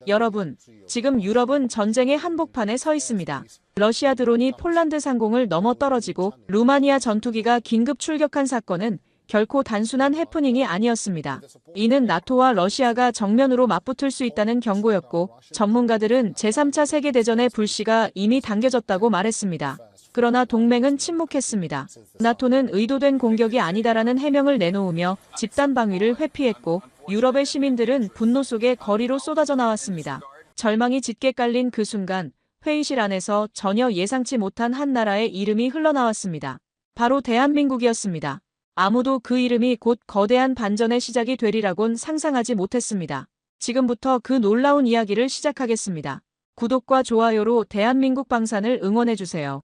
여러분, 지금 유럽은 전쟁의 한복판에 서 있습니다. 러시아 드론이 폴란드 상공을 넘어 떨어지고 루마니아 전투기가 긴급 출격한 사건은 결코 단순한 해프닝이 아니었습니다. 이는 나토와 러시아가 정면으로 맞붙을 수 있다는 경고였고, 전문가들은 제3차 세계대전의 불씨가 이미 당겨졌다고 말했습니다. 그러나 동맹은 침묵했습니다. 나토는 의도된 공격이 아니다라는 해명을 내놓으며 집단 방위를 회피했고, 유럽의 시민들은 분노 속에 거리로 쏟아져 나왔습니다. 절망이 짙게 깔린 그 순간 회의실 안에서 전혀 예상치 못한 한 나라의 이름이 흘러나왔습니다. 바로 대한민국이었습니다. 아무도 그 이름이 곧 거대한 반전의 시작이 되리라곤 상상하지 못했습니다. 지금부터 그 놀라운 이야기를 시작하겠습니다. 구독과 좋아요로 대한민국 방산을 응원해주세요.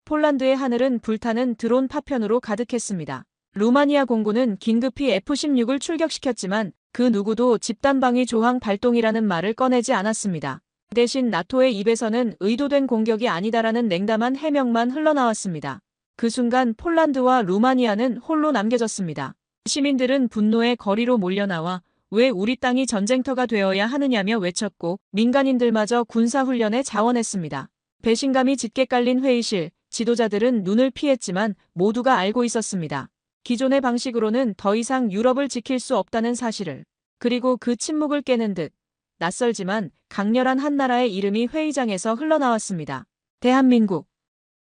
폴란드의 하늘은 불타는 드론 파편으로 가득했습니다. 루마니아 공군은 긴급히 F-16을 출격시켰지만 그 누구도 집단방위 조항 발동이라는 말을 꺼내지 않았습니다. 대신 나토의 입에서는 의도된 공격이 아니다라는 냉담한 해명만 흘러나왔습니다. 그 순간 폴란드와 루마니아는 홀로 남겨졌습니다. 시민들은 분노의 거리로 몰려나와 왜 우리 땅이 전쟁터가 되어야 하느냐며 외쳤고 민간인들마저 군사훈련에 자원했습니다. 배신감이 짙게 깔린 회의실, 지도자들은 눈을 피했지만 모두가 알고 있었습니다. 기존의 방식으로는 더 이상 유럽을 지킬 수 없다는 사실을. 그리고 그 침묵을 깨는 듯 낯설지만 강렬한 한 나라의 이름이 회의장에서 흘러나왔습니다. 대한민국.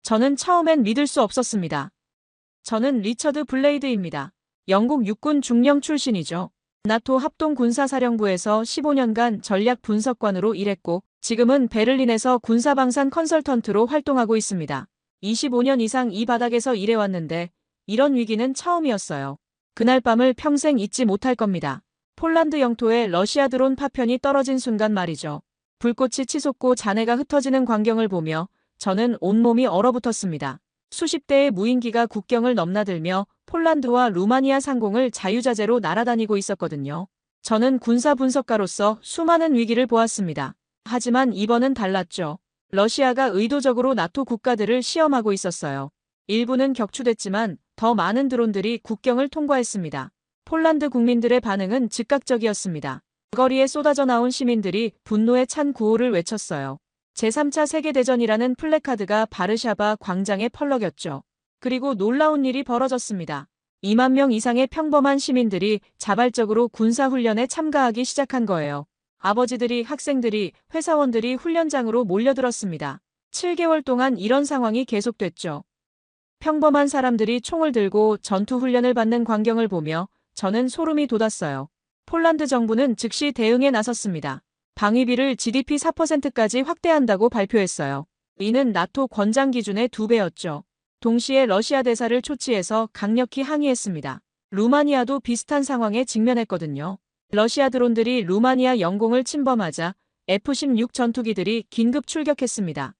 저는 처음엔 믿을 수 없었습니다. 저는 리처드 블레이드입니다. 영국 육군 중령 출신이죠. 나토 합동군사사령부에서 15년간 전략 분석관으로 일했고 지금은 베를린에서 군사방산 컨설턴트로 활동하고 있습니다. 25년 이상 이 바닥에서 일해왔는데 이런 위기는 처음이었어요. 그날 밤을 평생 잊지 못할 겁니다. 폴란드 영토에 러시아 드론 파편이 떨어진 순간 말이죠. 불꽃이 치솟고 잔해가 흩어지는 광경을 보며 저는 온몸이 얼어붙었습니다. 수십 대의 무인기가 국경을 넘나들며 폴란드와 루마니아 상공을 자유자재로 날아다니고 있었거든요. 저는 군사 분석가로서 수많은 위기를 보았습니다. 하지만 이번은 달랐죠. 러시아가 의도적으로 나토 국가들을 시험하고 있었어요. 일부는 격추됐지만 더 많은 드론들이 국경을 통과했습니다. 폴란드 국민들의 반응은 즉각적이었습니다. 거리에 쏟아져 나온 시민들이 분노에 찬 구호를 외쳤어요. 제3차 세계대전이라는 플래카드가 바르샤바 광장에 펄럭였죠. 그리고 놀라운 일이 벌어졌습니다. 2만 명 이상의 평범한 시민들이 자발적으로 군사훈련에 참가하기 시작한 거예요. 아버지들이, 학생들이, 회사원들이 훈련장으로 몰려들었습니다. 7개월 동안 이런 상황이 계속됐죠. 평범한 사람들이 총을 들고 전투훈련을 받는 광경을 보며 저는 소름이 돋았어요. 폴란드 정부는 즉시 대응에 나섰습니다. 방위비를 GDP 4%까지 확대한다고 발표했어요. 이는 나토 권장 기준의 2배였죠. 동시에 러시아 대사를 초치해서 강력히 항의했습니다. 루마니아도 비슷한 상황에 직면했거든요. 러시아 드론들이 루마니아 영공을 침범하자 F-16 전투기들이 긴급 출격했습니다.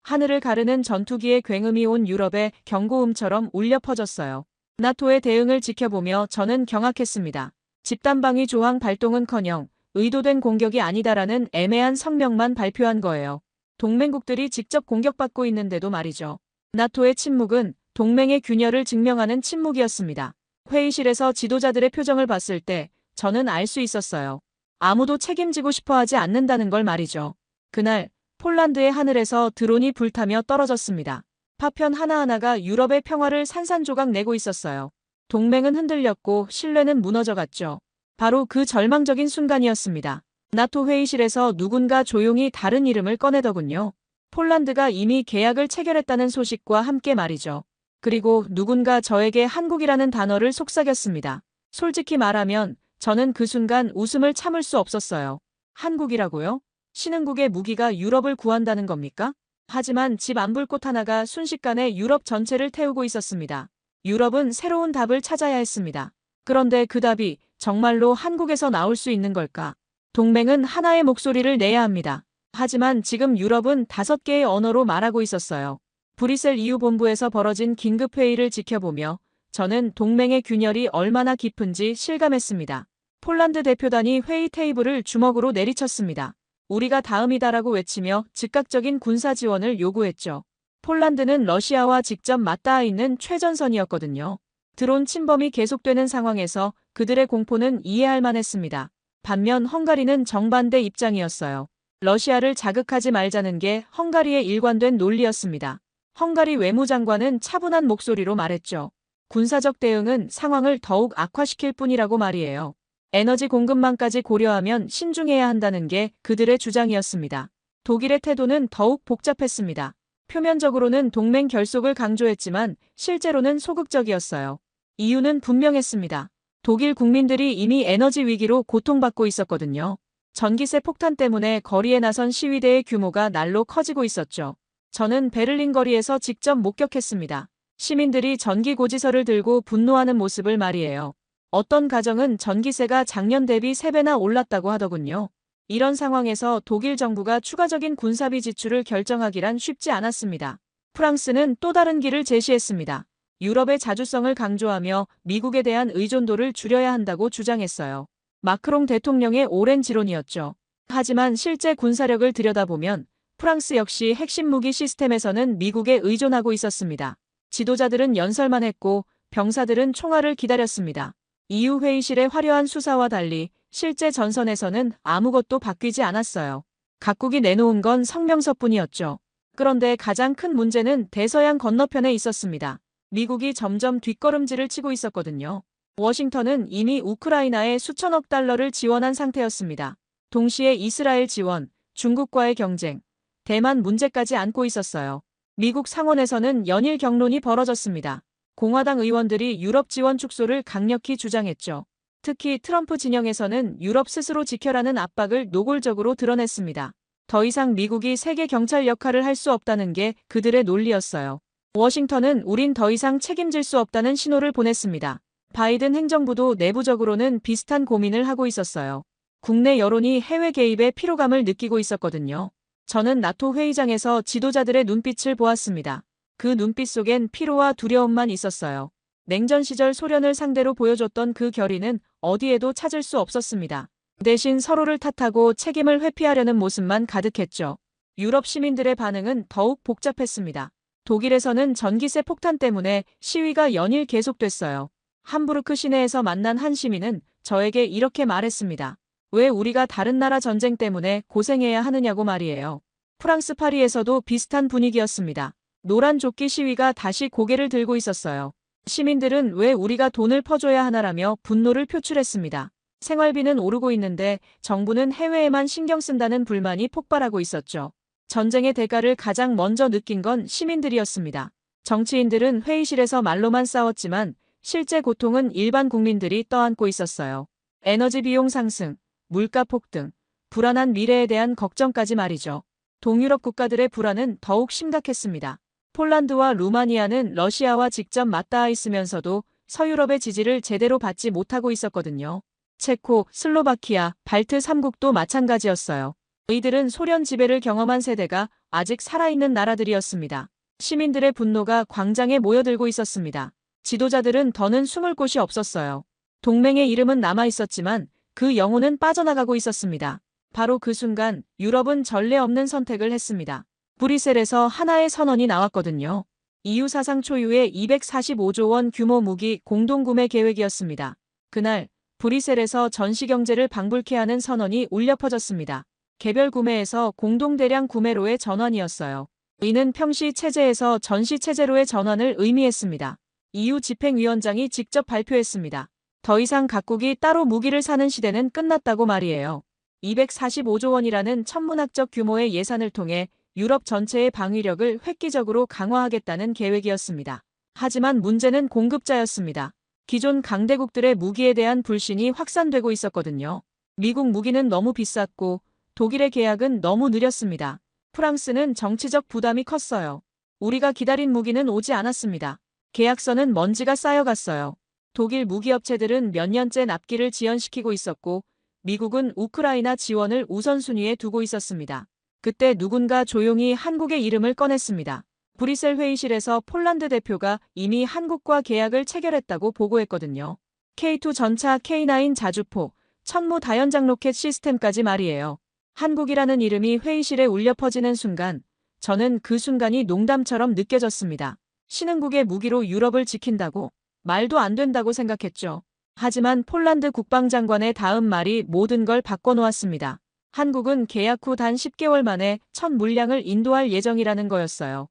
하늘을 가르는 전투기의 굉음이 온 유럽에 경고음처럼 울려 퍼졌어요. 나토의 대응을 지켜보며 저는 경악했습니다. 집단방위 조항 발동은커녕 의도된 공격이 아니다라는 애매한 성명만 발표한 거예요. 동맹국들이 직접 공격받고 있는데도 말이죠. 나토의 침묵은 동맹의 균열을 증명하는 침묵이었습니다. 회의실에서 지도자들의 표정을 봤을 때 저는 알 수 있었어요. 아무도 책임지고 싶어 하지 않는다는 걸 말이죠. 그날 폴란드의 하늘에서 드론이 불타며 떨어졌습니다. 파편 하나하나가 유럽의 평화를 산산조각 내고 있었어요. 동맹은 흔들렸고 신뢰는 무너져갔죠. 바로 그 절망적인 순간이었습니다. 나토 회의실에서 누군가 조용히 다른 이름을 꺼내더군요. 폴란드가 이미 계약을 체결했다는 소식과 함께 말이죠. 그리고 누군가 저에게 한국이라는 단어를 속삭였습니다. 솔직히 말하면 저는 그 순간 웃음을 참을 수 없었어요. 한국이라고요? 신흥국의 무기가 유럽을 구한다는 겁니까? 하지만 집 안불꽃 하나가 순식간에 유럽 전체를 태우고 있었습니다. 유럽은 새로운 답을 찾아야 했습니다. 그런데 그 답이 정말로 한국에서 나올 수 있는 걸까? 동맹은 하나의 목소리를 내야 합니다. 하지만 지금 유럽은 5개의 언어로 말하고 있었어요. 브뤼셀 EU 본부에서 벌어진 긴급회의를 지켜보며 저는 동맹의 균열이 얼마나 깊은지 실감했습니다. 폴란드 대표단이 회의 테이블을 주먹으로 내리쳤습니다. 우리가 다음이다라고 외치며 즉각적인 군사 지원을 요구했죠. 폴란드는 러시아와 직접 맞닿아 있는 최전선이었거든요. 드론 침범이 계속되는 상황에서 그들의 공포는 이해할 만했습니다. 반면 헝가리는 정반대 입장이었어요. 러시아를 자극하지 말자는 게 헝가리의 일관된 논리였습니다. 헝가리 외무장관은 차분한 목소리로 말했죠. 군사적 대응은 상황을 더욱 악화시킬 뿐이라고 말이에요. 에너지 공급망까지 고려하면 신중해야 한다는 게 그들의 주장이었습니다. 독일의 태도는 더욱 복잡했습니다. 표면적으로는 동맹 결속을 강조했지만 실제로는 소극적이었어요. 이유는 분명했습니다. 독일 국민들이 이미 에너지 위기로 고통받고 있었거든요. 전기세 폭탄 때문에 거리에 나선 시위대의 규모가 날로 커지고 있었죠. 저는 베를린 거리에서 직접 목격했습니다. 시민들이 전기 고지서를 들고 분노하는 모습을 말이에요. 어떤 가정은 전기세가 작년 대비 3배나 올랐다고 하더군요. 이런 상황에서 독일 정부가 추가적인 군사비 지출을 결정하기란 쉽지 않았습니다. 프랑스는 또 다른 길을 제시했습니다. 유럽의 자주성을 강조하며 미국에 대한 의존도를 줄여야 한다고 주장했어요. 마크롱 대통령의 오랜 지론이었죠. 하지만 실제 군사력을 들여다보면 프랑스 역시 핵심 무기 시스템에서는 미국에 의존하고 있었습니다. 지도자들은 연설만 했고 병사들은 총알을 기다렸습니다. EU 회의실의 화려한 수사와 달리 실제 전선에서는 아무것도 바뀌지 않았어요. 각국이 내놓은 건 성명서뿐이었죠. 그런데 가장 큰 문제는 대서양 건너편에 있었습니다. 미국이 점점 뒷걸음질을 치고 있었거든요. 워싱턴은 이미 우크라이나에 수천억 달러를 지원한 상태였습니다. 동시에 이스라엘 지원, 중국과의 경쟁, 대만 문제까지 안고 있었어요. 미국 상원에서는 연일 경론이 벌어졌습니다. 공화당 의원들이 유럽 지원 축소를 강력히 주장했죠. 특히 트럼프 진영에서는 유럽 스스로 지켜라는 압박을 노골적으로 드러냈습니다. 더 이상 미국이 세계 경찰 역할을 할 수 없다는 게 그들의 논리였어요. 워싱턴은 우린 더 이상 책임질 수 없다는 신호를 보냈습니다. 바이든 행정부도 내부적으로는 비슷한 고민을 하고 있었어요. 국내 여론이 해외 개입에 피로감을 느끼고 있었거든요. 저는 나토 회의장에서 지도자들의 눈빛을 보았습니다. 그 눈빛 속엔 피로와 두려움만 있었어요. 냉전 시절 소련을 상대로 보여줬던 그 결의는 어디에도 찾을 수 없었습니다. 대신 서로를 탓하고 책임을 회피하려는 모습만 가득했죠. 유럽 시민들의 반응은 더욱 복잡했습니다. 독일에서는 전기세 폭탄 때문에 시위가 연일 계속됐어요. 함부르크 시내에서 만난 한 시민은 저에게 이렇게 말했습니다. 왜 우리가 다른 나라 전쟁 때문에 고생해야 하느냐고 말이에요. 프랑스 파리에서도 비슷한 분위기였습니다. 노란 조끼 시위가 다시 고개를 들고 있었어요. 시민들은 왜 우리가 돈을 퍼줘야 하나라며 분노를 표출했습니다. 생활비는 오르고 있는데 정부는 해외에만 신경 쓴다는 불만이 폭발하고 있었죠. 전쟁의 대가를 가장 먼저 느낀 건 시민들이었습니다. 정치인들은 회의실에서 말로만 싸웠지만 실제 고통은 일반 국민들이 떠안고 있었어요. 에너지 비용 상승, 물가 폭등, 불안한 미래에 대한 걱정까지 말이죠. 동유럽 국가들의 불안은 더욱 심각했습니다. 폴란드와 루마니아는 러시아와 직접 맞닿아 있으면서도 서유럽의 지지를 제대로 받지 못하고 있었거든요. 체코, 슬로바키아, 발트 3국도 마찬가지였어요. 이들은 소련 지배를 경험한 세대가 아직 살아있는 나라들이었습니다. 시민들의 분노가 광장에 모여들고 있었습니다. 지도자들은 더는 숨을 곳이 없었어요. 동맹의 이름은 남아있었지만 그 영혼은 빠져나가고 있었습니다. 바로 그 순간 유럽은 전례 없는 선택을 했습니다. 브뤼셀에서 하나의 선언이 나왔거든요. EU 사상 초유의 245조 원 규모 무기 공동구매 계획이었습니다. 그날 브뤼셀에서 전시경제를 방불케 하는 선언이 울려 퍼졌습니다. 개별 구매에서 공동 대량 구매로의 전환이었어요. 이는 평시 체제에서 전시 체제로의 전환을 의미했습니다. EU 집행위원장이 직접 발표했습니다. 더 이상 각국이 따로 무기를 사는 시대는 끝났다고 말이에요. 245조 원이라는 천문학적 규모의 예산을 통해 유럽 전체의 방위력을 획기적으로 강화하겠다는 계획이었습니다. 하지만 문제는 공급자였습니다. 기존 강대국들의 무기에 대한 불신이 확산되고 있었거든요. 미국 무기는 너무 비쌌고 독일의 계약은 너무 느렸습니다. 프랑스는 정치적 부담이 컸어요. 우리가 기다린 무기는 오지 않았습니다. 계약서는 먼지가 쌓여갔어요. 독일 무기업체들은 몇 년째 납기를 지연시키고 있었고 미국은 우크라이나 지원을 우선순위에 두고 있었습니다. 그때 누군가 조용히 한국의 이름을 꺼냈습니다. 브뤼셀 회의실에서 폴란드 대표가 이미 한국과 계약을 체결했다고 보고했거든요. K2 전차 K9 자주포, 천무 다연장 로켓 시스템까지 말이에요. 한국이라는 이름이 회의실에 울려 퍼지는 순간 저는 그 순간이 농담처럼 느껴졌습니다. 신흥국의 무기로 유럽을 지킨다고? 말도 안 된다고 생각했죠. 하지만 폴란드 국방장관의 다음 말이 모든 걸 바꿔놓았습니다. 한국은 계약 후 단 10개월 만에 첫 물량을 인도할 예정이라는 거였어요.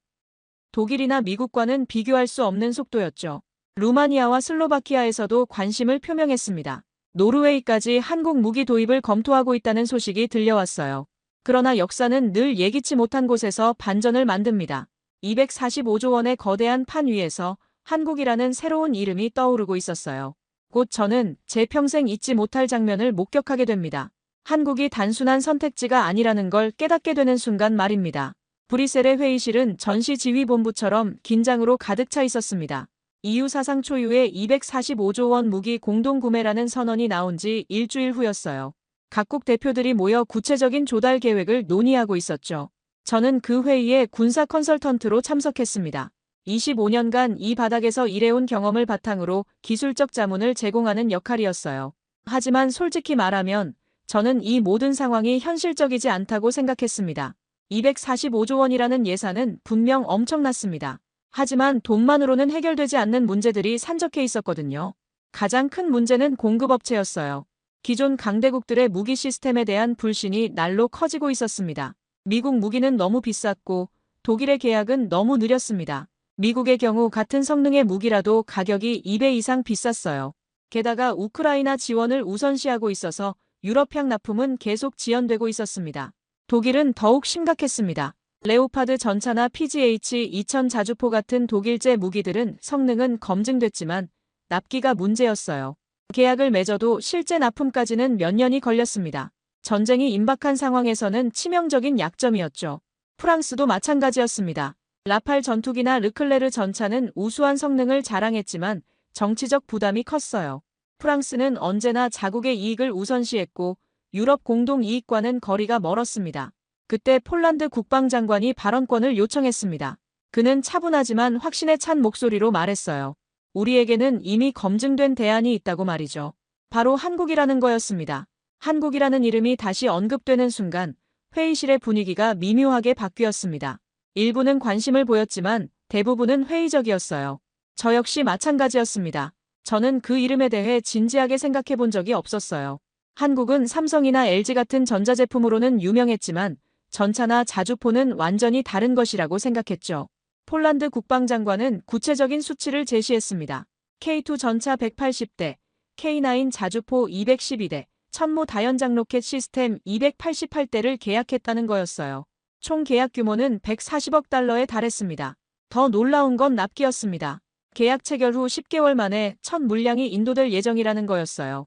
독일이나 미국과는 비교할 수 없는 속도였죠. 루마니아와 슬로바키아에서도 관심을 표명했습니다. 노르웨이까지 한국 무기 도입을 검토하고 있다는 소식이 들려왔어요. 그러나 역사는 늘 예기치 못한 곳에서 반전을 만듭니다. 245조 원의 거대한 판 위에서 한국이라는 새로운 이름이 떠오르고 있었어요. 곧 저는 제 평생 잊지 못할 장면을 목격하게 됩니다. 한국이 단순한 선택지가 아니라는 걸 깨닫게 되는 순간 말입니다. 브뤼셀의 회의실은 전시지휘본부처럼 긴장으로 가득 차 있었습니다. EU 사상 초유의 245조 원 무기 공동구매라는 선언이 나온 지 일주일 후였어요. 각국 대표들이 모여 구체적인 조달 계획을 논의하고 있었죠. 저는 그 회의에 군사 컨설턴트로 참석했습니다. 25년간 이 바닥에서 일해온 경험을 바탕으로 기술적 자문을 제공하는 역할이었어요. 하지만 솔직히 말하면 저는 이 모든 상황이 현실적이지 않다고 생각했습니다. 245조 원이라는 예산은 분명 엄청났습니다. 하지만 돈만으로는 해결되지 않는 문제들이 산적해 있었거든요. 가장 큰 문제는 공급업체였어요. 기존 강대국들의 무기 시스템에 대한 불신이 날로 커지고 있었습니다. 미국 무기는 너무 비쌌고 독일의 계약은 너무 느렸습니다. 미국의 경우 같은 성능의 무기라도 가격이 2배 이상 비쌌어요. 게다가 우크라이나 지원을 우선시하고 있어서 유럽향 납품은 계속 지연되고 있었습니다. 독일은 더욱 심각했습니다. 레오파드 전차나 PGH-2000 자주포 같은 독일제 무기들은 성능은 검증됐지만 납기가 문제였어요. 계약을 맺어도 실제 납품까지는 몇 년이 걸렸습니다. 전쟁이 임박한 상황에서는 치명적인 약점이었죠. 프랑스도 마찬가지였습니다. 라팔 전투기나 르클레르 전차는 우수한 성능을 자랑했지만 정치적 부담이 컸어요. 프랑스는 언제나 자국의 이익을 우선시했고 유럽 공동 이익과는 거리가 멀었습니다. 그때 폴란드 국방장관이 발언권을 요청했습니다. 그는 차분하지만 확신에 찬 목소리로 말했어요. 우리에게는 이미 검증된 대안이 있다고 말이죠. 바로 한국이라는 거였습니다. 한국이라는 이름이 다시 언급되는 순간 회의실의 분위기가 미묘하게 바뀌었습니다. 일부는 관심을 보였지만 대부분은 회의적이었어요. 저 역시 마찬가지였습니다. 저는 그 이름에 대해 진지하게 생각해 본 적이 없었어요. 한국은 삼성이나 LG 같은 전자제품으로는 유명했지만 전차나 자주포는 완전히 다른 것이라고 생각했죠. 폴란드 국방장관은 구체적인 수치를 제시했습니다. K2 전차 180대, K9 자주포 212대, 천무 다연장 로켓 시스템 288대를 계약했다는 거였어요. 총 계약 규모는 140억 달러에 달했습니다. 더 놀라운 건 납기였습니다. 계약 체결 후 10개월 만에 첫 물량이 인도될 예정이라는 거였어요.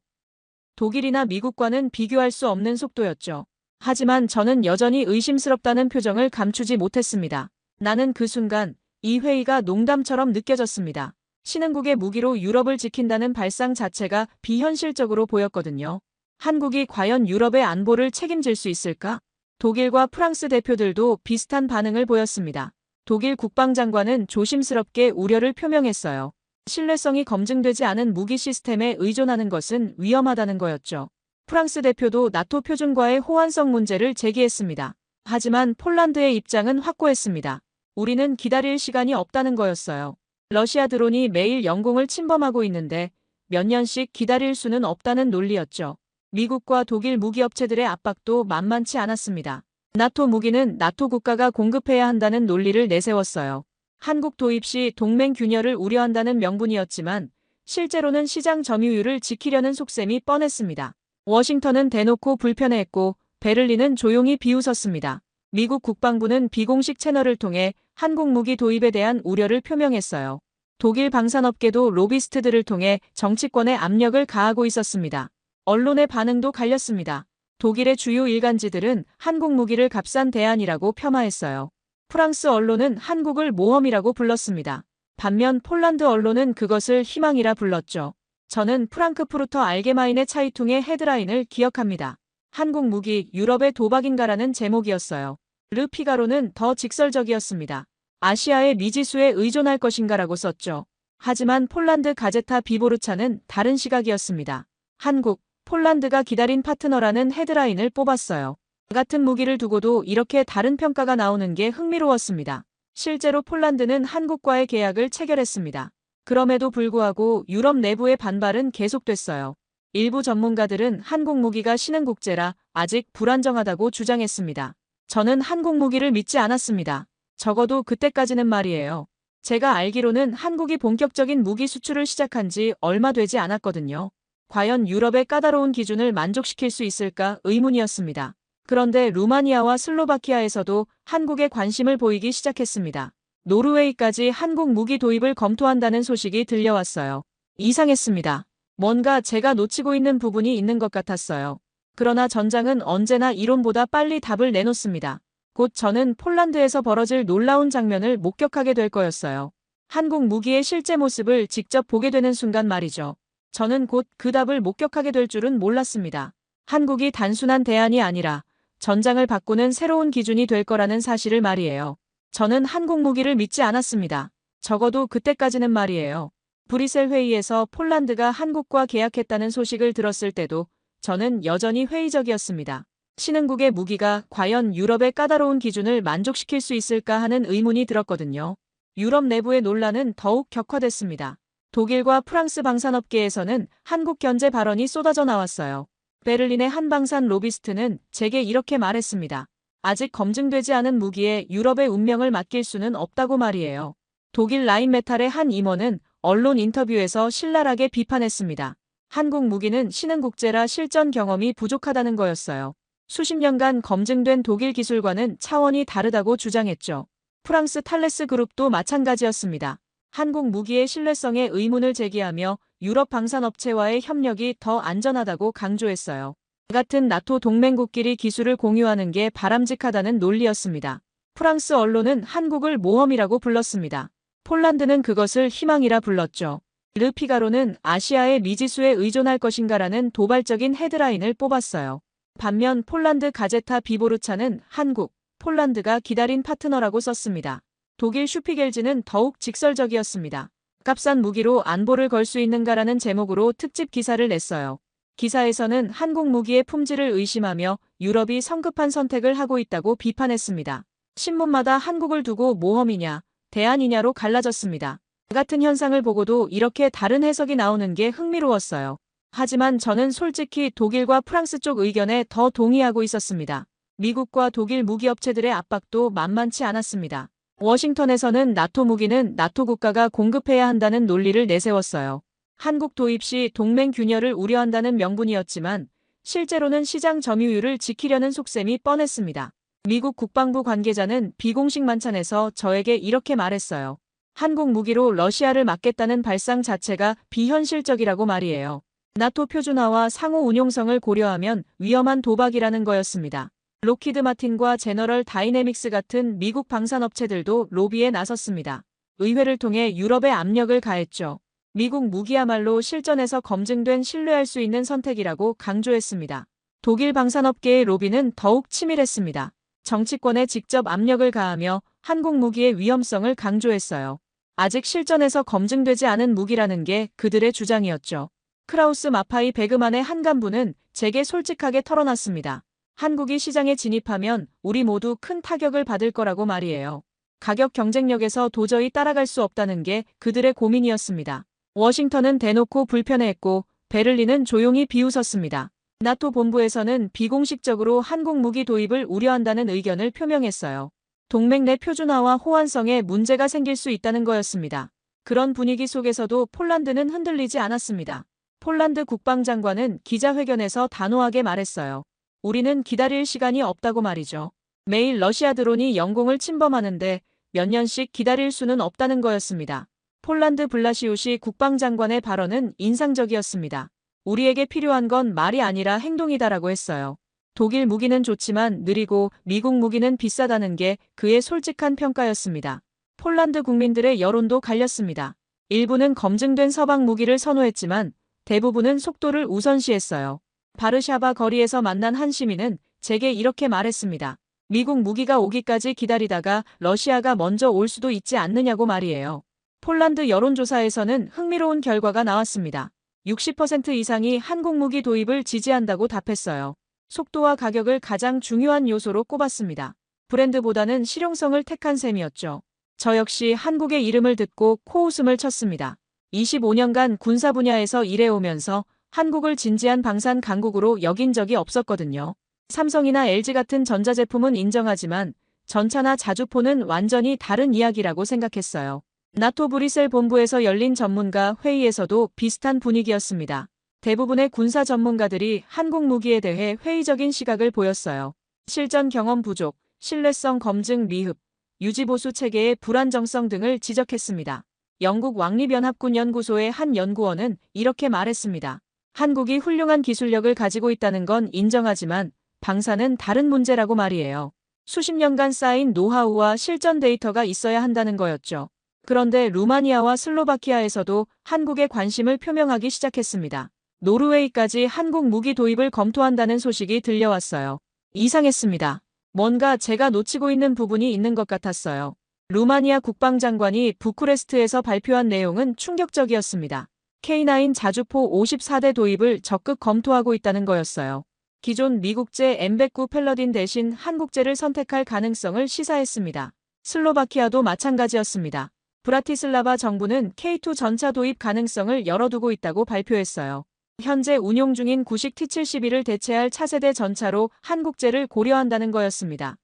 독일이나 미국과는 비교할 수 없는 속도였죠. 하지만 저는 여전히 의심스럽다는 표정을 감추지 못했습니다. 나는 그 순간 이 회의가 농담처럼 느껴졌습니다. 신흥국의 무기로 유럽을 지킨다는 발상 자체가 비현실적으로 보였거든요. 한국이 과연 유럽의 안보를 책임질 수 있을까? 독일과 프랑스 대표들도 비슷한 반응을 보였습니다. 독일 국방장관은 조심스럽게 우려를 표명했어요. 신뢰성이 검증되지 않은 무기 시스템에 의존하는 것은 위험하다는 거였죠. 프랑스 대표도 나토 표준과의 호환성 문제를 제기했습니다. 하지만 폴란드의 입장은 확고했습니다. 우리는 기다릴 시간이 없다는 거였어요. 러시아 드론이 매일 영공을 침범하고 있는데 몇 년씩 기다릴 수는 없다는 논리였죠. 미국과 독일 무기업체들의 압박도 만만치 않았습니다. 나토 무기는 나토 국가가 공급해야 한다는 논리를 내세웠어요. 한국 도입 시 동맹 균열을 우려한다는 명분이었지만 실제로는 시장 점유율을 지키려는 속셈이 뻔했습니다. 워싱턴은 대놓고 불편해했고 베를린은 조용히 비웃었습니다. 미국 국방부는 비공식 채널을 통해 한국 무기 도입에 대한 우려를 표명했어요. 독일 방산업계도 로비스트들을 통해 정치권에 압력을 가하고 있었습니다. 언론의 반응도 갈렸습니다. 독일의 주요 일간지들은 한국 무기를 값싼 대안이라고 폄하했어요. 프랑스 언론은 한국을 모험이라고 불렀습니다. 반면 폴란드 언론은 그것을 희망이라 불렀죠. 저는 프랑크푸르터 알게마인의 차이퉁의 헤드라인을 기억합니다. 한국 무기 유럽의 도박인가라는 제목이었어요. 르 피가로는 더 직설적이었습니다. 아시아의 미지수에 의존할 것인가라고 썼죠. 하지만 폴란드 가제타 비보르차는 다른 시각이었습니다. 한국, 폴란드가 기다린 파트너라는 헤드라인을 뽑았어요. 같은 무기를 두고도 이렇게 다른 평가가 나오는 게 흥미로웠습니다. 실제로 폴란드는 한국과의 계약을 체결했습니다. 그럼에도 불구하고 유럽 내부의 반발은 계속됐어요. 일부 전문가들은 한국 무기가 신흥국제라 아직 불안정하다고 주장했습니다. 저는 한국 무기를 믿지 않았습니다. 적어도 그때까지는 말이에요. 제가 알기로는 한국이 본격적인 무기 수출을 시작한 지 얼마 되지 않았거든요. 과연 유럽의 까다로운 기준을 만족시킬 수 있을까 의문이었습니다. 그런데 루마니아와 슬로바키아에서도 한국에 관심을 보이기 시작했습니다. 노르웨이까지 한국 무기 도입을 검토한다는 소식이 들려왔어요. 이상했습니다. 뭔가 제가 놓치고 있는 부분이 있는 것 같았어요. 그러나 전장은 언제나 이론보다 빨리 답을 내놓습니다. 곧 저는 폴란드에서 벌어질 놀라운 장면을 목격하게 될 거였어요. 한국 무기의 실제 모습을 직접 보게 되는 순간 말이죠. 저는 곧 그 답을 목격하게 될 줄은 몰랐습니다. 한국이 단순한 대안이 아니라 전장을 바꾸는 새로운 기준이 될 거라는 사실을 말이에요. 저는 한국 무기를 믿지 않았습니다. 적어도 그때까지는 말이에요. 브뤼셀 회의에서 폴란드가 한국과 계약했다는 소식을 들었을 때도 저는 여전히 회의적이었습니다. 신흥국의 무기가 과연 유럽의 까다로운 기준을 만족시킬 수 있을까 하는 의문이 들었거든요. 유럽 내부의 논란은 더욱 격화됐습니다. 독일과 프랑스 방산업계에서는 한국 견제 발언이 쏟아져 나왔어요. 베를린의 한 방산 로비스트는 제게 이렇게 말했습니다. 아직 검증되지 않은 무기에 유럽의 운명을 맡길 수는 없다고 말이에요. 독일 라인메탈의 한 임원은 언론 인터뷰에서 신랄하게 비판했습니다. 한국 무기는 신흥국제라 실전 경험이 부족하다는 거였어요. 수십 년간 검증된 독일 기술과는 차원이 다르다고 주장했죠. 프랑스 탈레스 그룹도 마찬가지였습니다. 한국 무기의 신뢰성에 의문을 제기하며 유럽 방산업체와의 협력이 더 안전하다고 강조했어요. 같은 나토 동맹국끼리 기술을 공유하는 게 바람직하다는 논리였습니다. 프랑스 언론은 한국을 모험이라고 불렀습니다. 폴란드는 그것을 희망이라 불렀죠. 르 피가로는 아시아의 미지수에 의존할 것인가라는 도발적인 헤드라인을 뽑았어요. 반면 폴란드 가제타 비보르차는 한국, 폴란드가 기다린 파트너라고 썼습니다. 독일 슈피겔즈는 더욱 직설적이었습니다. 값싼 무기로 안보를 걸 수 있는가라는 제목으로 특집 기사를 냈어요. 기사에서는 한국 무기의 품질을 의심하며 유럽이 성급한 선택을 하고 있다고 비판했습니다. 신문마다 한국을 두고 모험이냐, 대안이냐로 갈라졌습니다. 같은 현상을 보고도 이렇게 다른 해석이 나오는 게 흥미로웠어요. 하지만 저는 솔직히 독일과 프랑스 쪽 의견에 더 동의하고 있었습니다. 미국과 독일 무기업체들의 압박도 만만치 않았습니다. 워싱턴에서는 나토 무기는 나토 국가가 공급해야 한다는 논리를 내세웠어요. 한국 도입 시 동맹 균열을 우려한다는 명분이었지만 실제로는 시장 점유율을 지키려는 속셈이 뻔했습니다. 미국 국방부 관계자는 비공식 만찬에서 저에게 이렇게 말했어요. 한국 무기로 러시아를 막겠다는 발상 자체가 비현실적이라고 말이에요. 나토 표준화와 상호 운용성을 고려하면 위험한 도박이라는 거였습니다. 록히드 마틴과 제너럴 다이내믹스 같은 미국 방산업체들도 로비에 나섰습니다. 의회를 통해 유럽에 압력을 가했죠. 미국 무기야말로 실전에서 검증된 신뢰할 수 있는 선택이라고 강조했습니다. 독일 방산업계의 로비는 더욱 치밀했습니다. 정치권에 직접 압력을 가하며 한국 무기의 위험성을 강조했어요. 아직 실전에서 검증되지 않은 무기라는 게 그들의 주장이었죠. 크라우스 마파이 베그만의 한 간부는 제게 솔직하게 털어놨습니다. 한국이 시장에 진입하면 우리 모두 큰 타격을 받을 거라고 말이에요. 가격 경쟁력에서 도저히 따라갈 수 없다는 게 그들의 고민이었습니다. 워싱턴은 대놓고 불편해했고 베를린은 조용히 비웃었습니다. 나토 본부에서는 비공식적으로 한국 무기 도입을 우려한다는 의견을 표명했어요. 동맹 내 표준화와 호환성에 문제가 생길 수 있다는 거였습니다. 그런 분위기 속에서도 폴란드는 흔들리지 않았습니다. 폴란드 국방장관은 기자회견에서 단호하게 말했어요. 우리는 기다릴 시간이 없다고 말이죠. 매일 러시아 드론이 영공을 침범하는데 몇 년씩 기다릴 수는 없다는 거였습니다. 폴란드 블라시우시 국방장관의 발언은 인상적이었습니다. 우리에게 필요한 건 말이 아니라 행동이다라고 했어요. 독일 무기는 좋지만 느리고 미국 무기는 비싸다는 게 그의 솔직한 평가였습니다. 폴란드 국민들의 여론도 갈렸습니다. 일부는 검증된 서방 무기를 선호했지만 대부분은 속도를 우선시했어요. 바르샤바 거리에서 만난 한 시민은 제게 이렇게 말했습니다. 미국 무기가 오기까지 기다리다가 러시아가 먼저 올 수도 있지 않느냐고 말이에요. 폴란드 여론조사에서는 흥미로운 결과가 나왔습니다. 60% 이상이 한국 무기 도입을 지지한다고 답했어요. 속도와 가격을 가장 중요한 요소로 꼽았습니다. 브랜드보다는 실용성을 택한 셈이었죠. 저 역시 한국의 이름을 듣고 코웃음을 쳤습니다. 25년간 군사 분야에서 일해오면서 한국을 진지한 방산 강국으로 여긴 적이 없었거든요. 삼성이나 LG 같은 전자제품은 인정하지만 전차나 자주포는 완전히 다른 이야기라고 생각했어요. 나토 브뤼셀 본부에서 열린 전문가 회의에서도 비슷한 분위기였습니다. 대부분의 군사 전문가들이 한국 무기에 대해 회의적인 시각을 보였어요. 실전 경험 부족, 신뢰성 검증 미흡, 유지보수 체계의 불안정성 등을 지적했습니다. 영국 왕립연합군 연구소의 한 연구원은 이렇게 말했습니다. 한국이 훌륭한 기술력을 가지고 있다는 건 인정하지만 방사는 다른 문제라고 말이에요. 수십 년간 쌓인 노하우와 실전 데이터가 있어야 한다는 거였죠. 그런데 루마니아와 슬로바키아에서도 한국에 관심을 표명하기 시작했습니다. 노르웨이까지 한국 무기 도입을 검토한다는 소식이 들려왔어요. 이상했습니다. 뭔가 제가 놓치고 있는 부분이 있는 것 같았어요. 루마니아 국방장관이 부쿠레스트에서 발표한 내용은 충격적이었습니다. K9 자주포 54대 도입을 적극 검토하고 있다는 거였어요. 기존 미국제 M109 팰러딘 대신 한국제를 선택할 가능성을 시사했습니다. 슬로바키아도 마찬가지였습니다. 브라티슬라바 정부는 K2 전차 도입 가능성을 열어두고 있다고 발표했어요. 현재 운용 중인 구식 T-72를 대체할 차세대 전차로 한국제를 고려한다는 거였습니다.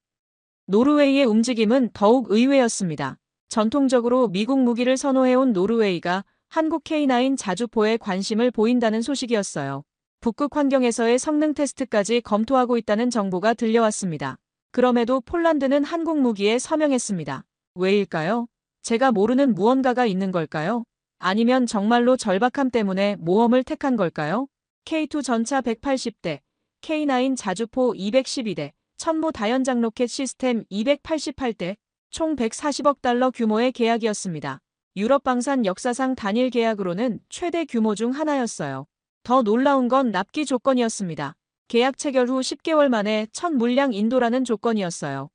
노르웨이의 움직임은 더욱 의외였습니다. 전통적으로 미국 무기를 선호해온 노르웨이가 한국 K9 자주포에 관심을 보인다는 소식이었어요. 북극 환경에서의 성능 테스트까지 검토하고 있다는 정보가 들려왔습니다. 그럼에도 폴란드는 한국 무기에 서명했습니다. 왜일까요? 제가 모르는 무언가가 있는 걸까요? 아니면 정말로 절박함 때문에 모험을 택한 걸까요? K2 전차 180대, K9 자주포 212대, 천무 다연장 로켓 시스템 288대, 총 140억 달러 규모의 계약이었습니다. 유럽 방산 역사상 단일 계약으로는 최대 규모 중 하나였어요. 더 놀라운 건 납기 조건이었습니다. 계약 체결 후 10개월 만에 첫 물량 인도라는 조건이었어요.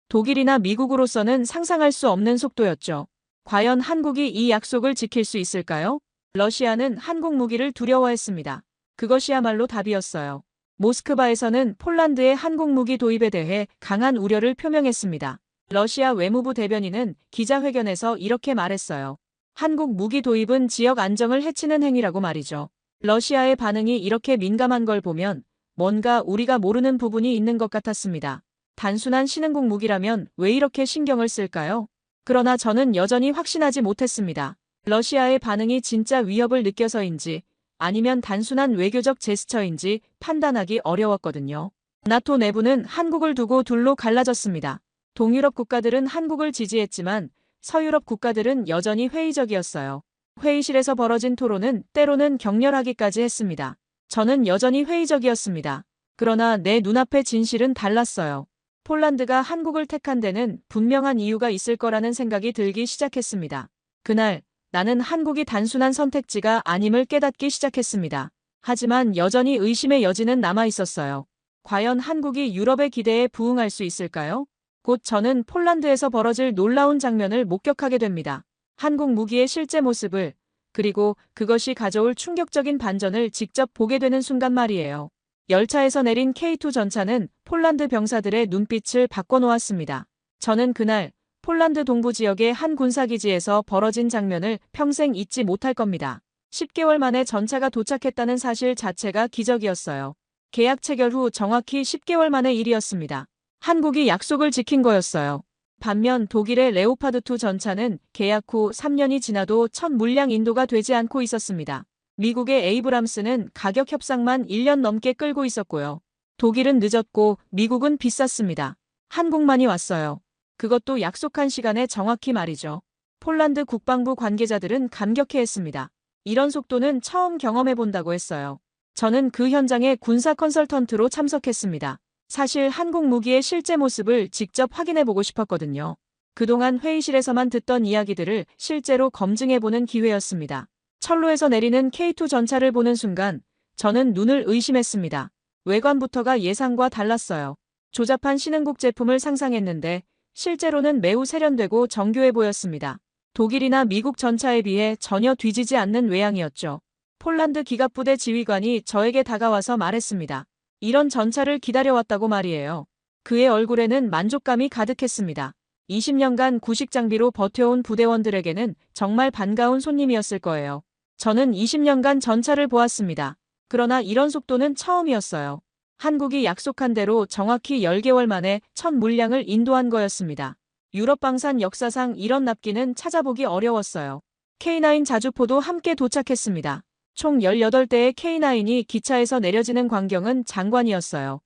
독일이나 미국으로서는 상상할 수 없는 속도였죠. 과연 한국이 이 약속을 지킬 수 있을까요? 러시아는 한국 무기를 두려워했습니다. 그것이야말로 답이었어요. 모스크바에서는 폴란드의 한국 무기 도입에 대해 강한 우려를 표명했습니다. 러시아 외무부 대변인은 기자회견에서 이렇게 말했어요. 한국 무기 도입은 지역 안정을 해치는 행위라고 말이죠. 러시아의 반응이 이렇게 민감한 걸 보면 뭔가 우리가 모르는 부분이 있는 것 같았습니다. 단순한 신흥국 무기라면 왜 이렇게 신경을 쓸까요? 그러나 저는 여전히 확신하지 못했습니다. 러시아의 반응이 진짜 위협을 느껴서인지 아니면 단순한 외교적 제스처인지 판단하기 어려웠거든요. 나토 내부는 한국을 두고 둘로 갈라졌습니다. 동유럽 국가들은 한국을 지지했지만 서유럽 국가들은 여전히 회의적이었어요. 회의실에서 벌어진 토론은 때로는 격렬하기까지 했습니다. 저는 여전히 회의적이었습니다. 그러나 내 눈앞의 진실은 달랐어요. 폴란드가 한국을 택한 데는 분명한 이유가 있을 거라는 생각이 들기 시작했습니다. 그날 나는 한국이 단순한 선택지가 아님을 깨닫기 시작했습니다. 하지만 여전히 의심의 여지는 남아 있었어요. 과연 한국이 유럽의 기대에 부응할 수 있을까요? 곧 저는 폴란드에서 벌어질 놀라운 장면을 목격하게 됩니다. 한국 무기의 실제 모습을, 그리고 그것이 가져올 충격적인 반전을 직접 보게 되는 순간 말이에요. 열차에서 내린 K2 전차는 폴란드 병사들의 눈빛을 바꿔놓았습니다. 저는 그날 폴란드 동부 지역의 한 군사기지에서 벌어진 장면을 평생 잊지 못할 겁니다. 10개월 만에 전차가 도착했다는 사실 자체가 기적이었어요. 계약 체결 후 정확히 10개월 만의 일이었습니다. 한국이 약속을 지킨 거였어요. 반면 독일의 레오파드2 전차는 계약 후 3년이 지나도 첫 물량 인도가 되지 않고 있었습니다. 미국의 에이브람스는 가격 협상만 1년 넘게 끌고 있었고요. 독일은 늦었고 미국은 비쌌습니다. 한국만이 왔어요. 그것도 약속한 시간에 정확히 말이죠. 폴란드 국방부 관계자들은 감격해했습니다. 이런 속도는 처음 경험해본다고 했어요. 저는 그 현장에 군사 컨설턴트로 참석했습니다. 사실 한국 무기의 실제 모습을 직접 확인해보고 싶었거든요. 그동안 회의실에서만 듣던 이야기들을 실제로 검증해보는 기회였습니다. 철로에서 내리는 K2 전차를 보는 순간 저는 눈을 의심했습니다. 외관부터가 예상과 달랐어요. 조잡한 신흥국 제품을 상상했는데 실제로는 매우 세련되고 정교해 보였습니다. 독일이나 미국 전차에 비해 전혀 뒤지지 않는 외양이었죠. 폴란드 기갑부대 지휘관이 저에게 다가와서 말했습니다. 이런 전차를 기다려왔다고 말이에요. 그의 얼굴에는 만족감이 가득했습니다. 20년간 구식 장비로 버텨온 부대원들에게는 정말 반가운 손님이었을 거예요. 저는 20년간 전차를 보았습니다. 그러나 이런 속도는 처음이었어요. 한국이 약속한 대로 정확히 10개월 만에 첫 물량을 인도한 거였습니다. 유럽 방산 역사상 이런 납기는 찾아보기 어려웠어요. K9 자주포도 함께 도착했습니다. 총 18대의 K9이 기차에서 내려지는 광경은 장관이었어요.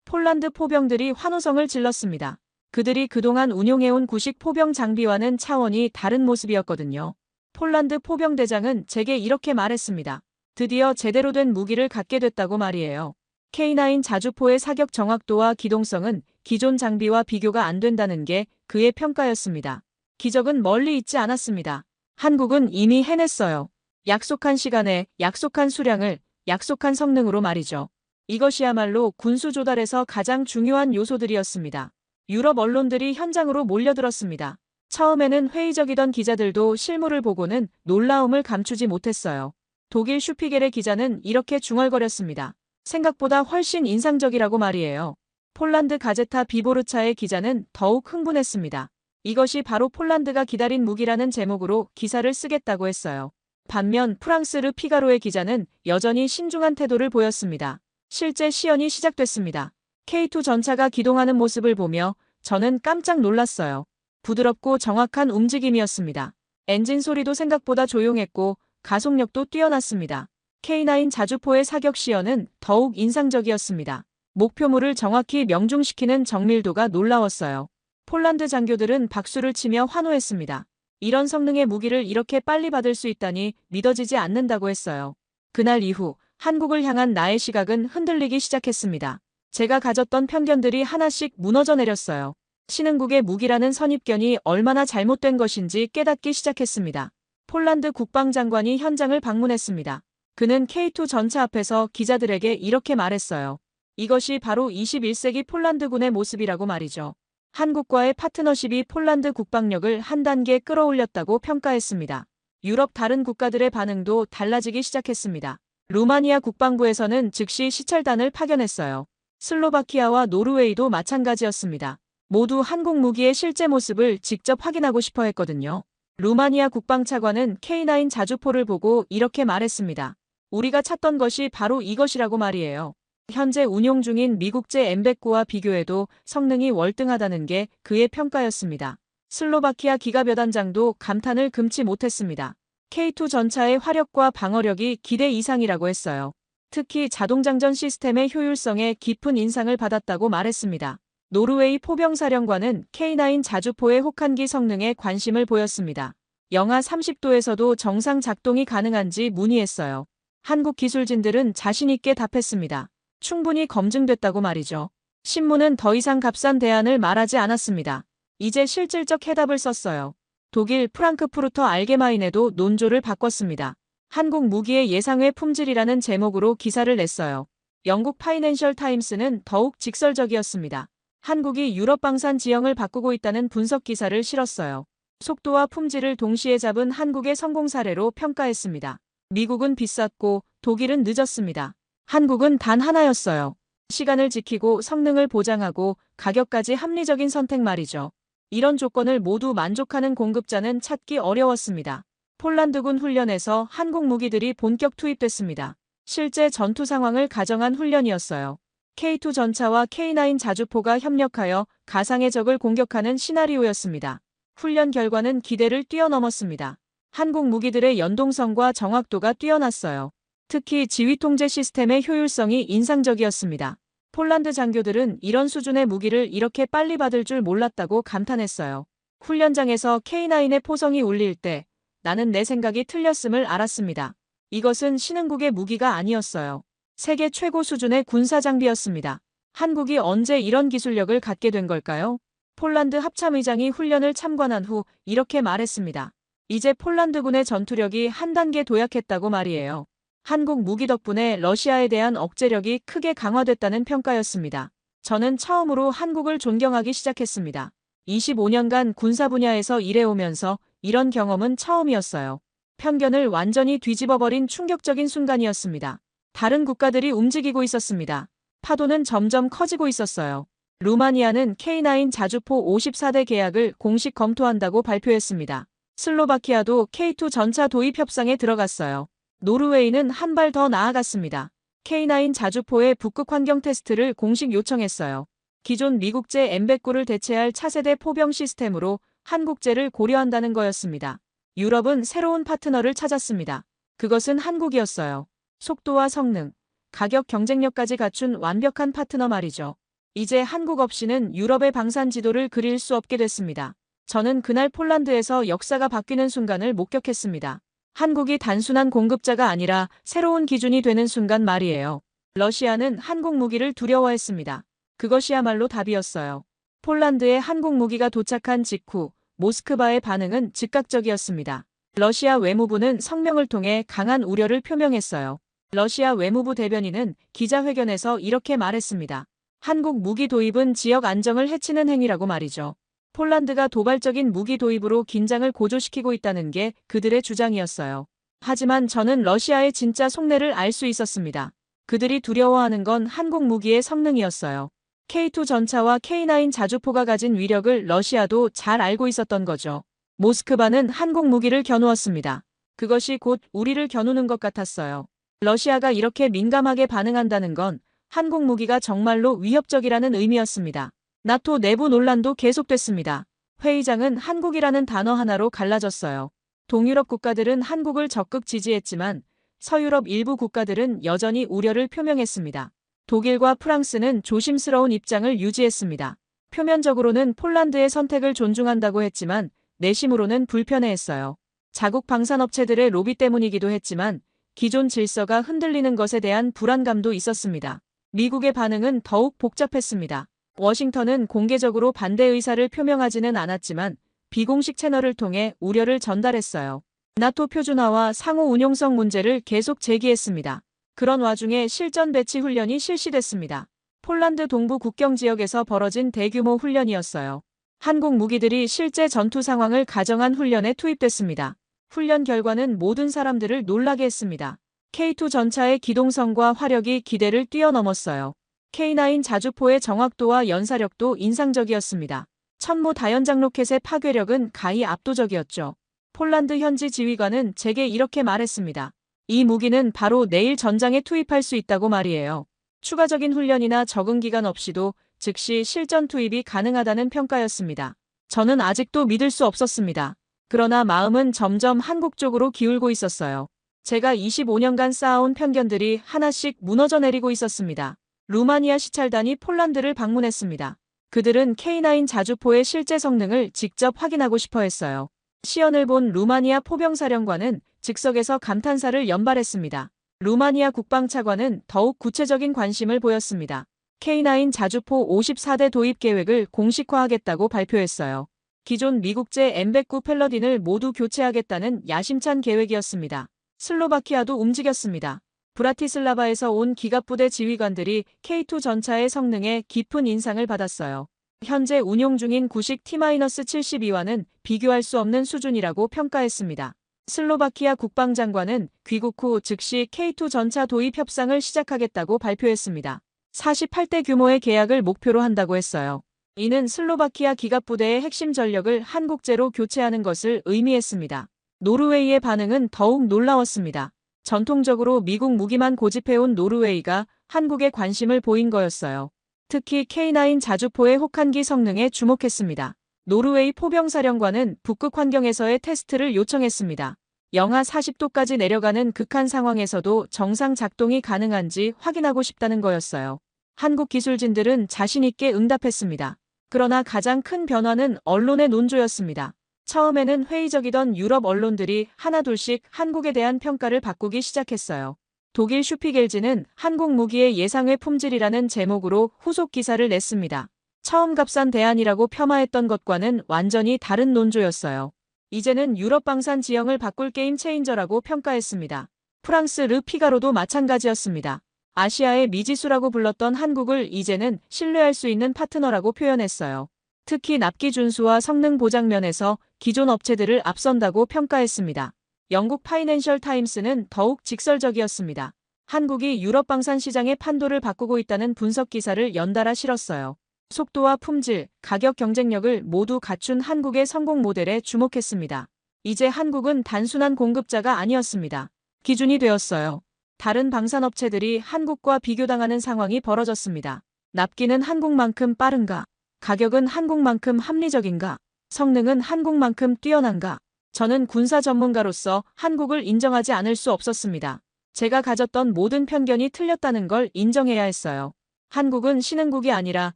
폴란드 포병들이 환호성을 질렀습니다. 그들이 그동안 운용해온 구식 포병 장비와는 차원이 다른 모습이었거든요. 폴란드 포병대장은 제게 이렇게 말했습니다. 드디어 제대로 된 무기를 갖게 됐다고 말이에요. K9 자주포의 사격 정확도와 기동성은 기존 장비와 비교가 안 된다는 게 그의 평가였습니다. 기적은 멀리 있지 않았습니다. 한국은 이미 해냈어요. 약속한 시간에 약속한 수량을 약속한 성능으로 말이죠. 이것이야말로 군수 조달에서 가장 중요한 요소들이었습니다. 유럽 언론들이 현장으로 몰려들었습니다. 처음에는 회의적이던 기자들도 실물을 보고는 놀라움을 감추지 못했어요. 독일 슈피겔의 기자는 이렇게 중얼거렸습니다. 생각보다 훨씬 인상적이라고 말이에요. 폴란드 가제타 비보르차의 기자는 더욱 흥분했습니다. 이것이 바로 폴란드가 기다린 무기라는 제목으로 기사를 쓰겠다고 했어요. 반면 프랑스 르 피가로의 기자는 여전히 신중한 태도를 보였습니다. 실제 시연이 시작됐습니다. K2 전차가 기동하는 모습을 보며 저는 깜짝 놀랐어요. 부드럽고 정확한 움직임이었습니다. 엔진 소리도 생각보다 조용했고 가속력도 뛰어났습니다. K9 자주포의 사격 시연은 더욱 인상적이었습니다. 목표물을 정확히 명중시키는 정밀도가 놀라웠어요. 폴란드 장교들은 박수를 치며 환호했습니다. 이런 성능의 무기를 이렇게 빨리 받을 수 있다니 믿어지지 않는다고 했어요. 그날 이후 한국을 향한 나의 시각은 흔들리기 시작했습니다. 제가 가졌던 편견들이 하나씩 무너져 내렸어요. 신흥국의 무기라는 선입견이 얼마나 잘못된 것인지 깨닫기 시작했습니다. 폴란드 국방장관이 현장을 방문했습니다. 그는 K2 전차 앞에서 기자들에게 이렇게 말했어요. 이것이 바로 21세기 폴란드군의 모습이라고 말이죠. 한국과의 파트너십이 폴란드 국방력을 한 단계 끌어올렸다고 평가했습니다. 유럽 다른 국가들의 반응도 달라지기 시작했습니다. 루마니아 국방부에서는 즉시 시찰단을 파견했어요. 슬로바키아와 노르웨이도 마찬가지였습니다. 모두 한국 무기의 실제 모습을 직접 확인하고 싶어 했거든요. 루마니아 국방차관은 K9 자주포를 보고 이렇게 말했습니다. 우리가 찾던 것이 바로 이것이라고 말이에요. 현재 운용 중인 미국제 M109와 비교해도 성능이 월등하다는 게 그의 평가였습니다. 슬로바키아 기가벼단장도 감탄을 금치 못했습니다. K2 전차의 화력과 방어력이 기대 이상이라고 했어요. 특히 자동장전 시스템의 효율성에 깊은 인상을 받았다고 말했습니다. 노르웨이 포병사령관은 K9 자주포의 혹한기 성능에 관심을 보였습니다. 영하 30도에서도 정상 작동이 가능한지 문의했어요. 한국 기술진들은 자신있게 답했습니다. 충분히 검증됐다고 말이죠. 신문은 더 이상 값싼 대안을 말하지 않았습니다. 이제 실질적 해답을 썼어요. 독일 프랑크푸르터 알게마인에도 논조를 바꿨습니다. 한국 무기의 예상외 품질이라는 제목으로 기사를 냈어요. 영국 파이낸셜 타임스는 더욱 직설적이었습니다. 한국이 유럽 방산 지형을 바꾸고 있다는 분석 기사를 실었어요. 속도와 품질을 동시에 잡은 한국의 성공 사례로 평가했습니다. 미국은 비쌌고 독일은 늦었습니다. 한국은 단 하나였어요. 시간을 지키고 성능을 보장하고 가격까지 합리적인 선택 말이죠. 이런 조건을 모두 만족하는 공급자는 찾기 어려웠습니다. 폴란드군 훈련에서 한국 무기들이 본격 투입됐습니다. 실제 전투 상황을 가정한 훈련이었어요. K2 전차와 K9 자주포가 협력하여 가상의 적을 공격하는 시나리오였습니다. 훈련 결과는 기대를 뛰어넘었습니다. 한국 무기들의 연동성과 정확도가 뛰어났어요. 특히 지휘통제 시스템의 효율성이 인상적이었습니다. 폴란드 장교들은 이런 수준의 무기를 이렇게 빨리 받을 줄 몰랐다고 감탄했어요. 훈련장에서 K9의 포성이 울릴 때 나는 내 생각이 틀렸음을 알았습니다. 이것은 신흥국의 무기가 아니었어요. 세계 최고 수준의 군사 장비였습니다. 한국이 언제 이런 기술력을 갖게 된 걸까요? 폴란드 합참의장이 훈련을 참관한 후 이렇게 말했습니다. 이제 폴란드군의 전투력이 한 단계 도약했다고 말이에요. 한국 무기 덕분에 러시아에 대한 억제력이 크게 강화됐다는 평가였습니다. 저는 처음으로 한국을 존경하기 시작했습니다. 25년간 군사 분야에서 일해오면서 이런 경험은 처음이었어요. 편견을 완전히 뒤집어버린 충격적인 순간이었습니다. 다른 국가들이 움직이고 있었습니다. 파도는 점점 커지고 있었어요. 루마니아는 K9 자주포 54대 계약을 공식 검토한다고 발표했습니다. 슬로바키아도 K2 전차 도입 협상에 들어갔어요. 노르웨이는 한 발 더 나아갔습니다. K9 자주포의 북극 환경 테스트를 공식 요청했어요. 기존 미국제 M109를 대체할 차세대 포병 시스템으로 한국제를 고려한다는 거였습니다. 유럽은 새로운 파트너를 찾았습니다. 그것은 한국이었어요. 속도와 성능, 가격 경쟁력까지 갖춘 완벽한 파트너 말이죠. 이제 한국 없이는 유럽의 방산 지도를 그릴 수 없게 됐습니다. 저는 그날 폴란드에서 역사가 바뀌는 순간을 목격했습니다. 한국이 단순한 공급자가 아니라 새로운 기준이 되는 순간 말이에요. 러시아는 한국 무기를 두려워했습니다. 그것이야말로 답이었어요. 폴란드에 한국 무기가 도착한 직후 모스크바의 반응은 즉각적이었습니다. 러시아 외무부는 성명을 통해 강한 우려를 표명했어요. 러시아 외무부 대변인은 기자회견에서 이렇게 말했습니다. 한국 무기 도입은 지역 안정을 해치는 행위라고 말이죠. 폴란드가 도발적인 무기 도입으로 긴장을 고조시키고 있다는 게 그들의 주장이었어요. 하지만 저는 러시아의 진짜 속내를 알 수 있었습니다. 그들이 두려워하는 건 한국 무기의 성능이었어요. K2 전차와 K9 자주포가 가진 위력을 러시아도 잘 알고 있었던 거죠. 모스크바는 한국 무기를 겨누었습니다. 그것이 곧 우리를 겨누는 것 같았어요. 러시아가 이렇게 민감하게 반응한다는 건 한국 무기가 정말로 위협적이라는 의미였습니다. 나토 내부 논란도 계속됐습니다. 회의장은 한국이라는 단어 하나로 갈라졌어요. 동유럽 국가들은 한국을 적극 지지했지만 서유럽 일부 국가들은 여전히 우려를 표명했습니다. 독일과 프랑스는 조심스러운 입장을 유지했습니다. 표면적으로는 폴란드의 선택을 존중한다고 했지만 내심으로는 불편해했어요. 자국 방산업체들의 로비 때문이기도 했지만 기존 질서가 흔들리는 것에 대한 불안감도 있었습니다. 미국의 반응은 더욱 복잡했습니다. 워싱턴은 공개적으로 반대 의사를 표명하지는 않았지만 비공식 채널을 통해 우려를 전달했어요. 나토 표준화와 상호 운용성 문제를 계속 제기했습니다. 그런 와중에 실전 배치 훈련이 실시됐습니다. 폴란드 동부 국경 지역에서 벌어진 대규모 훈련이었어요. 한국 무기들이 실제 전투 상황을 가정한 훈련에 투입됐습니다. 훈련 결과는 모든 사람들을 놀라게 했습니다. K2 전차의 기동성과 화력이 기대를 뛰어넘었어요. K9 자주포의 정확도와 연사력도 인상적이었습니다. 천무 다연장 로켓의 파괴력은 가히 압도적이었죠. 폴란드 현지 지휘관은 제게 이렇게 말했습니다. 이 무기는 바로 내일 전장에 투입할 수 있다고 말이에요. 추가적인 훈련이나 적응 기간 없이도 즉시 실전 투입이 가능하다는 평가였습니다. 저는 아직도 믿을 수 없었습니다. 그러나 마음은 점점 한국 쪽으로 기울고 있었어요. 제가 25년간 쌓아온 편견들이 하나씩 무너져 내리고 있었습니다. 루마니아 시찰단이 폴란드를 방문했습니다. 그들은 K9 자주포의 실제 성능을 직접 확인하고 싶어 했어요. 시연을 본 루마니아 포병사령관은 즉석에서 감탄사를 연발했습니다. 루마니아 국방차관은 더욱 구체적인 관심을 보였습니다. K9 자주포 54대 도입 계획을 공식화하겠다고 발표했어요. 기존 미국제 M109 팰러딘을 모두 교체하겠다는 야심찬 계획이었습니다. 슬로바키아도 움직였습니다. 브라티슬라바에서 온 기갑부대 지휘관들이 K2 전차의 성능에 깊은 인상을 받았어요. 현재 운용 중인 구식 T-72와는 비교할 수 없는 수준이라고 평가했습니다. 슬로바키아 국방장관은 귀국 후 즉시 K2 전차 도입 협상을 시작하겠다고 발표했습니다. 48대 규모의 계약을 목표로 한다고 했어요. 이는 슬로바키아 기갑부대의 핵심 전력을 한국제로 교체하는 것을 의미했습니다. 노르웨이의 반응은 더욱 놀라웠습니다. 전통적으로 미국 무기만 고집해온 노르웨이가 한국에 관심을 보인 거였어요. 특히 K9 자주포의 혹한기 성능에 주목했습니다. 노르웨이 포병사령관은 북극 환경에서의 테스트를 요청했습니다. 영하 40도까지 내려가는 극한 상황에서도 정상 작동이 가능한지 확인하고 싶다는 거였어요. 한국 기술진들은 자신있게 응답했습니다. 그러나 가장 큰 변화는 언론의 논조였습니다. 처음에는 회의적이던 유럽 언론들이 하나둘씩 한국에 대한 평가를 바꾸기 시작했어요. 독일 슈피겔지는 한국 무기의 예상외 품질이라는 제목으로 후속 기사를 냈습니다. 처음 값싼 대안이라고 폄하했던 것과는 완전히 다른 논조였어요. 이제는 유럽 방산 지형을 바꿀 게임 체인저라고 평가했습니다. 프랑스 르 피가로도 마찬가지였습니다. 아시아의 미지수라고 불렀던 한국을 이제는 신뢰할 수 있는 파트너라고 표현했어요. 특히 납기 준수와 성능 보장 면에서 기존 업체들을 앞선다고 평가했습니다. 영국 파이낸셜 타임스는 더욱 직설적이었습니다. 한국이 유럽 방산 시장의 판도를 바꾸고 있다는 분석 기사를 연달아 실었어요. 속도와 품질, 가격 경쟁력을 모두 갖춘 한국의 성공 모델에 주목했습니다. 이제 한국은 단순한 공급자가 아니었습니다. 기준이 되었어요. 다른 방산업체들이 한국과 비교당하는 상황이 벌어졌습니다. 납기는 한국만큼 빠른가? 가격은 한국만큼 합리적인가? 성능은 한국만큼 뛰어난가? 저는 군사 전문가로서 한국을 인정하지 않을 수 없었습니다. 제가 가졌던 모든 편견이 틀렸다는 걸 인정해야 했어요. 한국은 신흥국이 아니라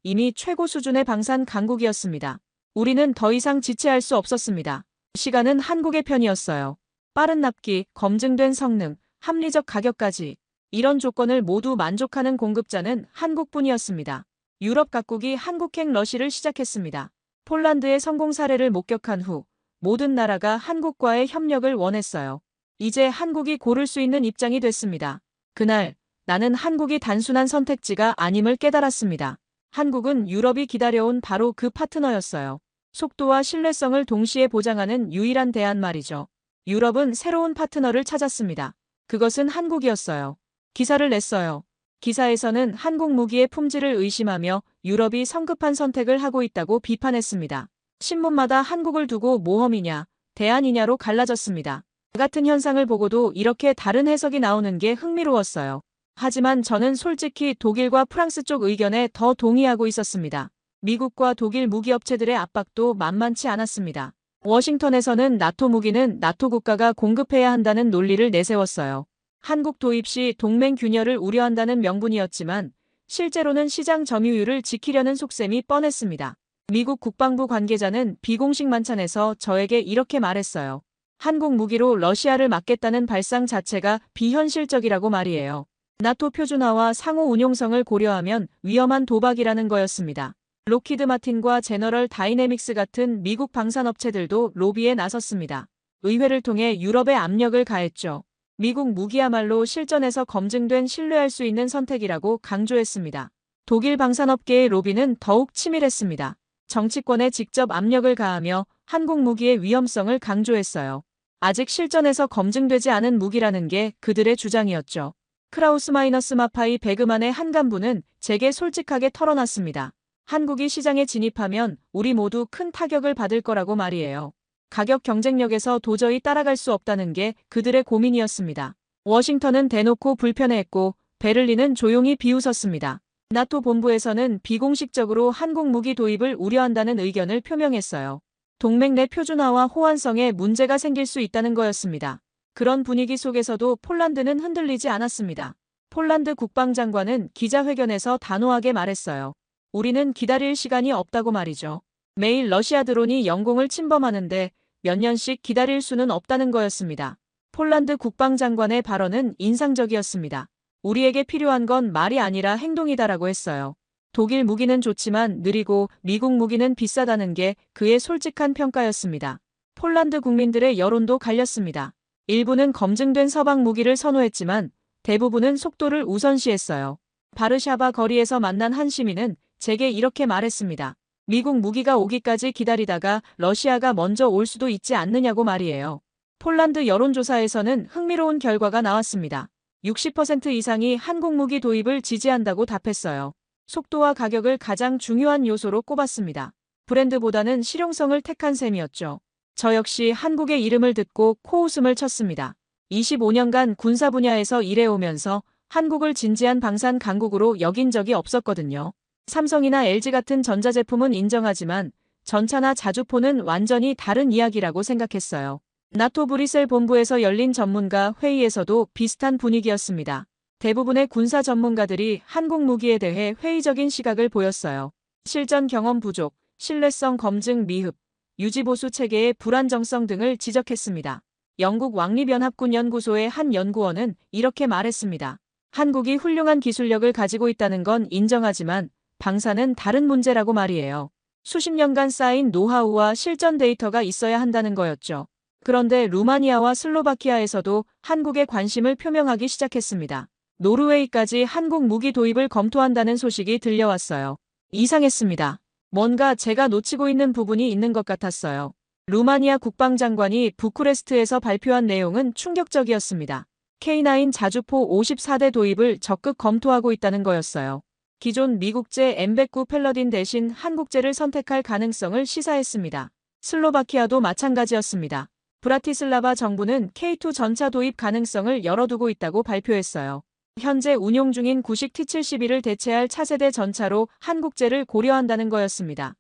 이미 최고 수준의 방산 강국이었습니다. 우리는 더 이상 지체할 수 없었습니다. 시간은 한국의 편이었어요. 빠른 납기, 검증된 성능, 합리적 가격까지. 이런 조건을 모두 만족하는 공급자는 한국뿐이었습니다. 유럽 각국이 한국행 러시를 시작했습니다. 폴란드의 성공 사례를 목격한 후 모든 나라가 한국과의 협력을 원했어요. 이제 한국이 고를 수 있는 입장이 됐습니다. 그날 나는 한국이 단순한 선택지가 아님을 깨달았습니다. 한국은 유럽이 기다려온 바로 그 파트너였어요. 속도와 신뢰성을 동시에 보장하는 유일한 대안 말이죠. 유럽은 새로운 파트너를 찾았습니다. 그것은 한국이었어요. 기사를 냈어요. 기사에서는 한국 무기의 품질을 의심하며 유럽이 성급한 선택을 하고 있다고 비판했습니다. 신문마다 한국을 두고 모험이냐, 대안이냐로 갈라졌습니다. 같은 현상을 보고도 이렇게 다른 해석이 나오는 게 흥미로웠어요. 하지만 저는 솔직히 독일과 프랑스 쪽 의견에 더 동의하고 있었습니다. 미국과 독일 무기업체들의 압박도 만만치 않았습니다. 워싱턴에서는 나토 무기는 나토 국가가 공급해야 한다는 논리를 내세웠어요. 한국 도입 시 동맹 균열을 우려한다는 명분이었지만 실제로는 시장 점유율을 지키려는 속셈이 뻔했습니다. 미국 국방부 관계자는 비공식 만찬에서 저에게 이렇게 말했어요. 한국 무기로 러시아를 막겠다는 발상 자체가 비현실적이라고 말이에요. 나토 표준화와 상호 운용성을 고려하면 위험한 도박이라는 거였습니다. 록히드 마틴과 제너럴 다이내믹스 같은 미국 방산업체들도 로비에 나섰습니다. 의회를 통해 유럽에 압력을 가했죠. 미국 무기야말로 실전에서 검증된 신뢰할 수 있는 선택이라고 강조했습니다. 독일 방산업계의 로비는 더욱 치밀했습니다. 정치권에 직접 압력을 가하며 한국 무기의 위험성을 강조했어요. 아직 실전에서 검증되지 않은 무기라는 게 그들의 주장이었죠. 크라우스-마파이 베그만의 한 간부는 제게 솔직하게 털어놨습니다. 한국이 시장에 진입하면 우리 모두 큰 타격을 받을 거라고 말이에요. 가격 경쟁력에서 도저히 따라갈 수 없다는 게 그들의 고민이었습니다. 워싱턴은 대놓고 불편해했고 베를린은 조용히 비웃었습니다. 나토 본부에서는 비공식적으로 한국 무기 도입을 우려한다는 의견을 표명했어요. 동맹 내 표준화와 호환성에 문제가 생길 수 있다는 거였습니다. 그런 분위기 속에서도 폴란드는 흔들리지 않았습니다. 폴란드 국방장관은 기자회견에서 단호하게 말했어요. 우리는 기다릴 시간이 없다고 말이죠. 매일 러시아 드론이 영공을 침범하는데 몇 년씩 기다릴 수는 없다는 거였습니다. 폴란드 국방장관의 발언은 인상적이었습니다. 우리에게 필요한 건 말이 아니라 행동이다라고 했어요. 독일 무기는 좋지만 느리고 미국 무기는 비싸다는 게 그의 솔직한 평가였습니다. 폴란드 국민들의 여론도 갈렸습니다. 일부는 검증된 서방 무기를 선호했지만 대부분은 속도를 우선시했어요. 바르샤바 거리에서 만난 한 시민은 제게 이렇게 말했습니다. 미국 무기가 오기까지 기다리다가 러시아가 먼저 올 수도 있지 않느냐고 말이에요. 폴란드 여론조사에서는 흥미로운 결과가 나왔습니다. 60% 이상이 한국 무기 도입을 지지한다고 답했어요. 속도와 가격을 가장 중요한 요소로 꼽았습니다. 브랜드보다는 실용성을 택한 셈이었죠. 저 역시 한국의 이름을 듣고 코웃음을 쳤습니다. 25년간 군사 분야에서 일해오면서 한국을 진지한 방산 강국으로 여긴 적이 없었거든요. 삼성이나 LG 같은 전자제품은 인정하지만 전차나 자주포는 완전히 다른 이야기라고 생각했어요. 나토 브뤼셀 본부에서 열린 전문가 회의에서도 비슷한 분위기였습니다. 대부분의 군사 전문가들이 한국 무기에 대해 회의적인 시각을 보였어요. 실전 경험 부족, 신뢰성 검증 미흡, 유지보수 체계의 불안정성 등을 지적했습니다. 영국 왕립연합군 연구소의 한 연구원은 이렇게 말했습니다. 한국이 훌륭한 기술력을 가지고 있다는 건 인정하지만 방산은 다른 문제라고 말이에요. 수십 년간 쌓인 노하우와 실전 데이터가 있어야 한다는 거였죠. 그런데 루마니아와 슬로바키아에서도 한국에 관심을 표명하기 시작했습니다. 노르웨이까지 한국 무기 도입을 검토한다는 소식이 들려왔어요. 이상했습니다. 뭔가 제가 놓치고 있는 부분이 있는 것 같았어요. 루마니아 국방장관이 부쿠레스트에서 발표한 내용은 충격적이었습니다. K9 자주포 54대 도입을 적극 검토하고 있다는 거였어요. 기존 미국제 M109 팰러딘 대신 한국제를 선택할 가능성을 시사했습니다. 슬로바키아도 마찬가지였습니다. 브라티슬라바 정부는 K2 전차 도입 가능성을 열어두고 있다고 발표했어요. 현재 운용 중인 구식 T-72를 대체할 차세대 전차로 한국제를 고려한다는 거였습니다.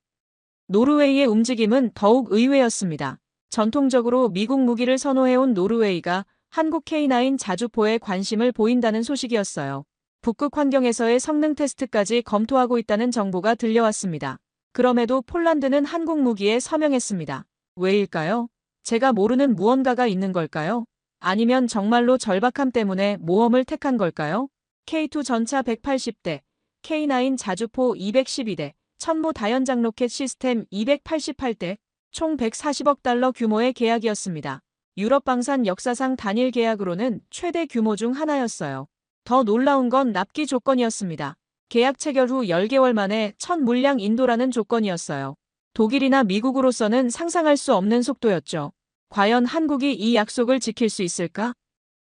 노르웨이의 움직임은 더욱 의외였습니다. 전통적으로 미국 무기를 선호해온 노르웨이가 한국 K9 자주포에 관심을 보인다는 소식이었어요. 북극 환경에서의 성능 테스트까지 검토하고 있다는 정보가 들려왔습니다. 그럼에도 폴란드는 한국 무기에 서명했습니다. 왜일까요? 제가 모르는 무언가가 있는 걸까요? 아니면 정말로 절박함 때문에 모험을 택한 걸까요? K2 전차 180대, K9 자주포 212대, 천무 다연장 로켓 시스템 288대, 총 140억 달러 규모의 계약이었습니다. 유럽 방산 역사상 단일 계약으로는 최대 규모 중 하나였어요. 더 놀라운 건 납기 조건이었습니다. 계약 체결 후 10개월 만에 첫 물량 인도라는 조건이었어요. 독일이나 미국으로서는 상상할 수 없는 속도였죠. 과연 한국이 이 약속을 지킬 수 있을까?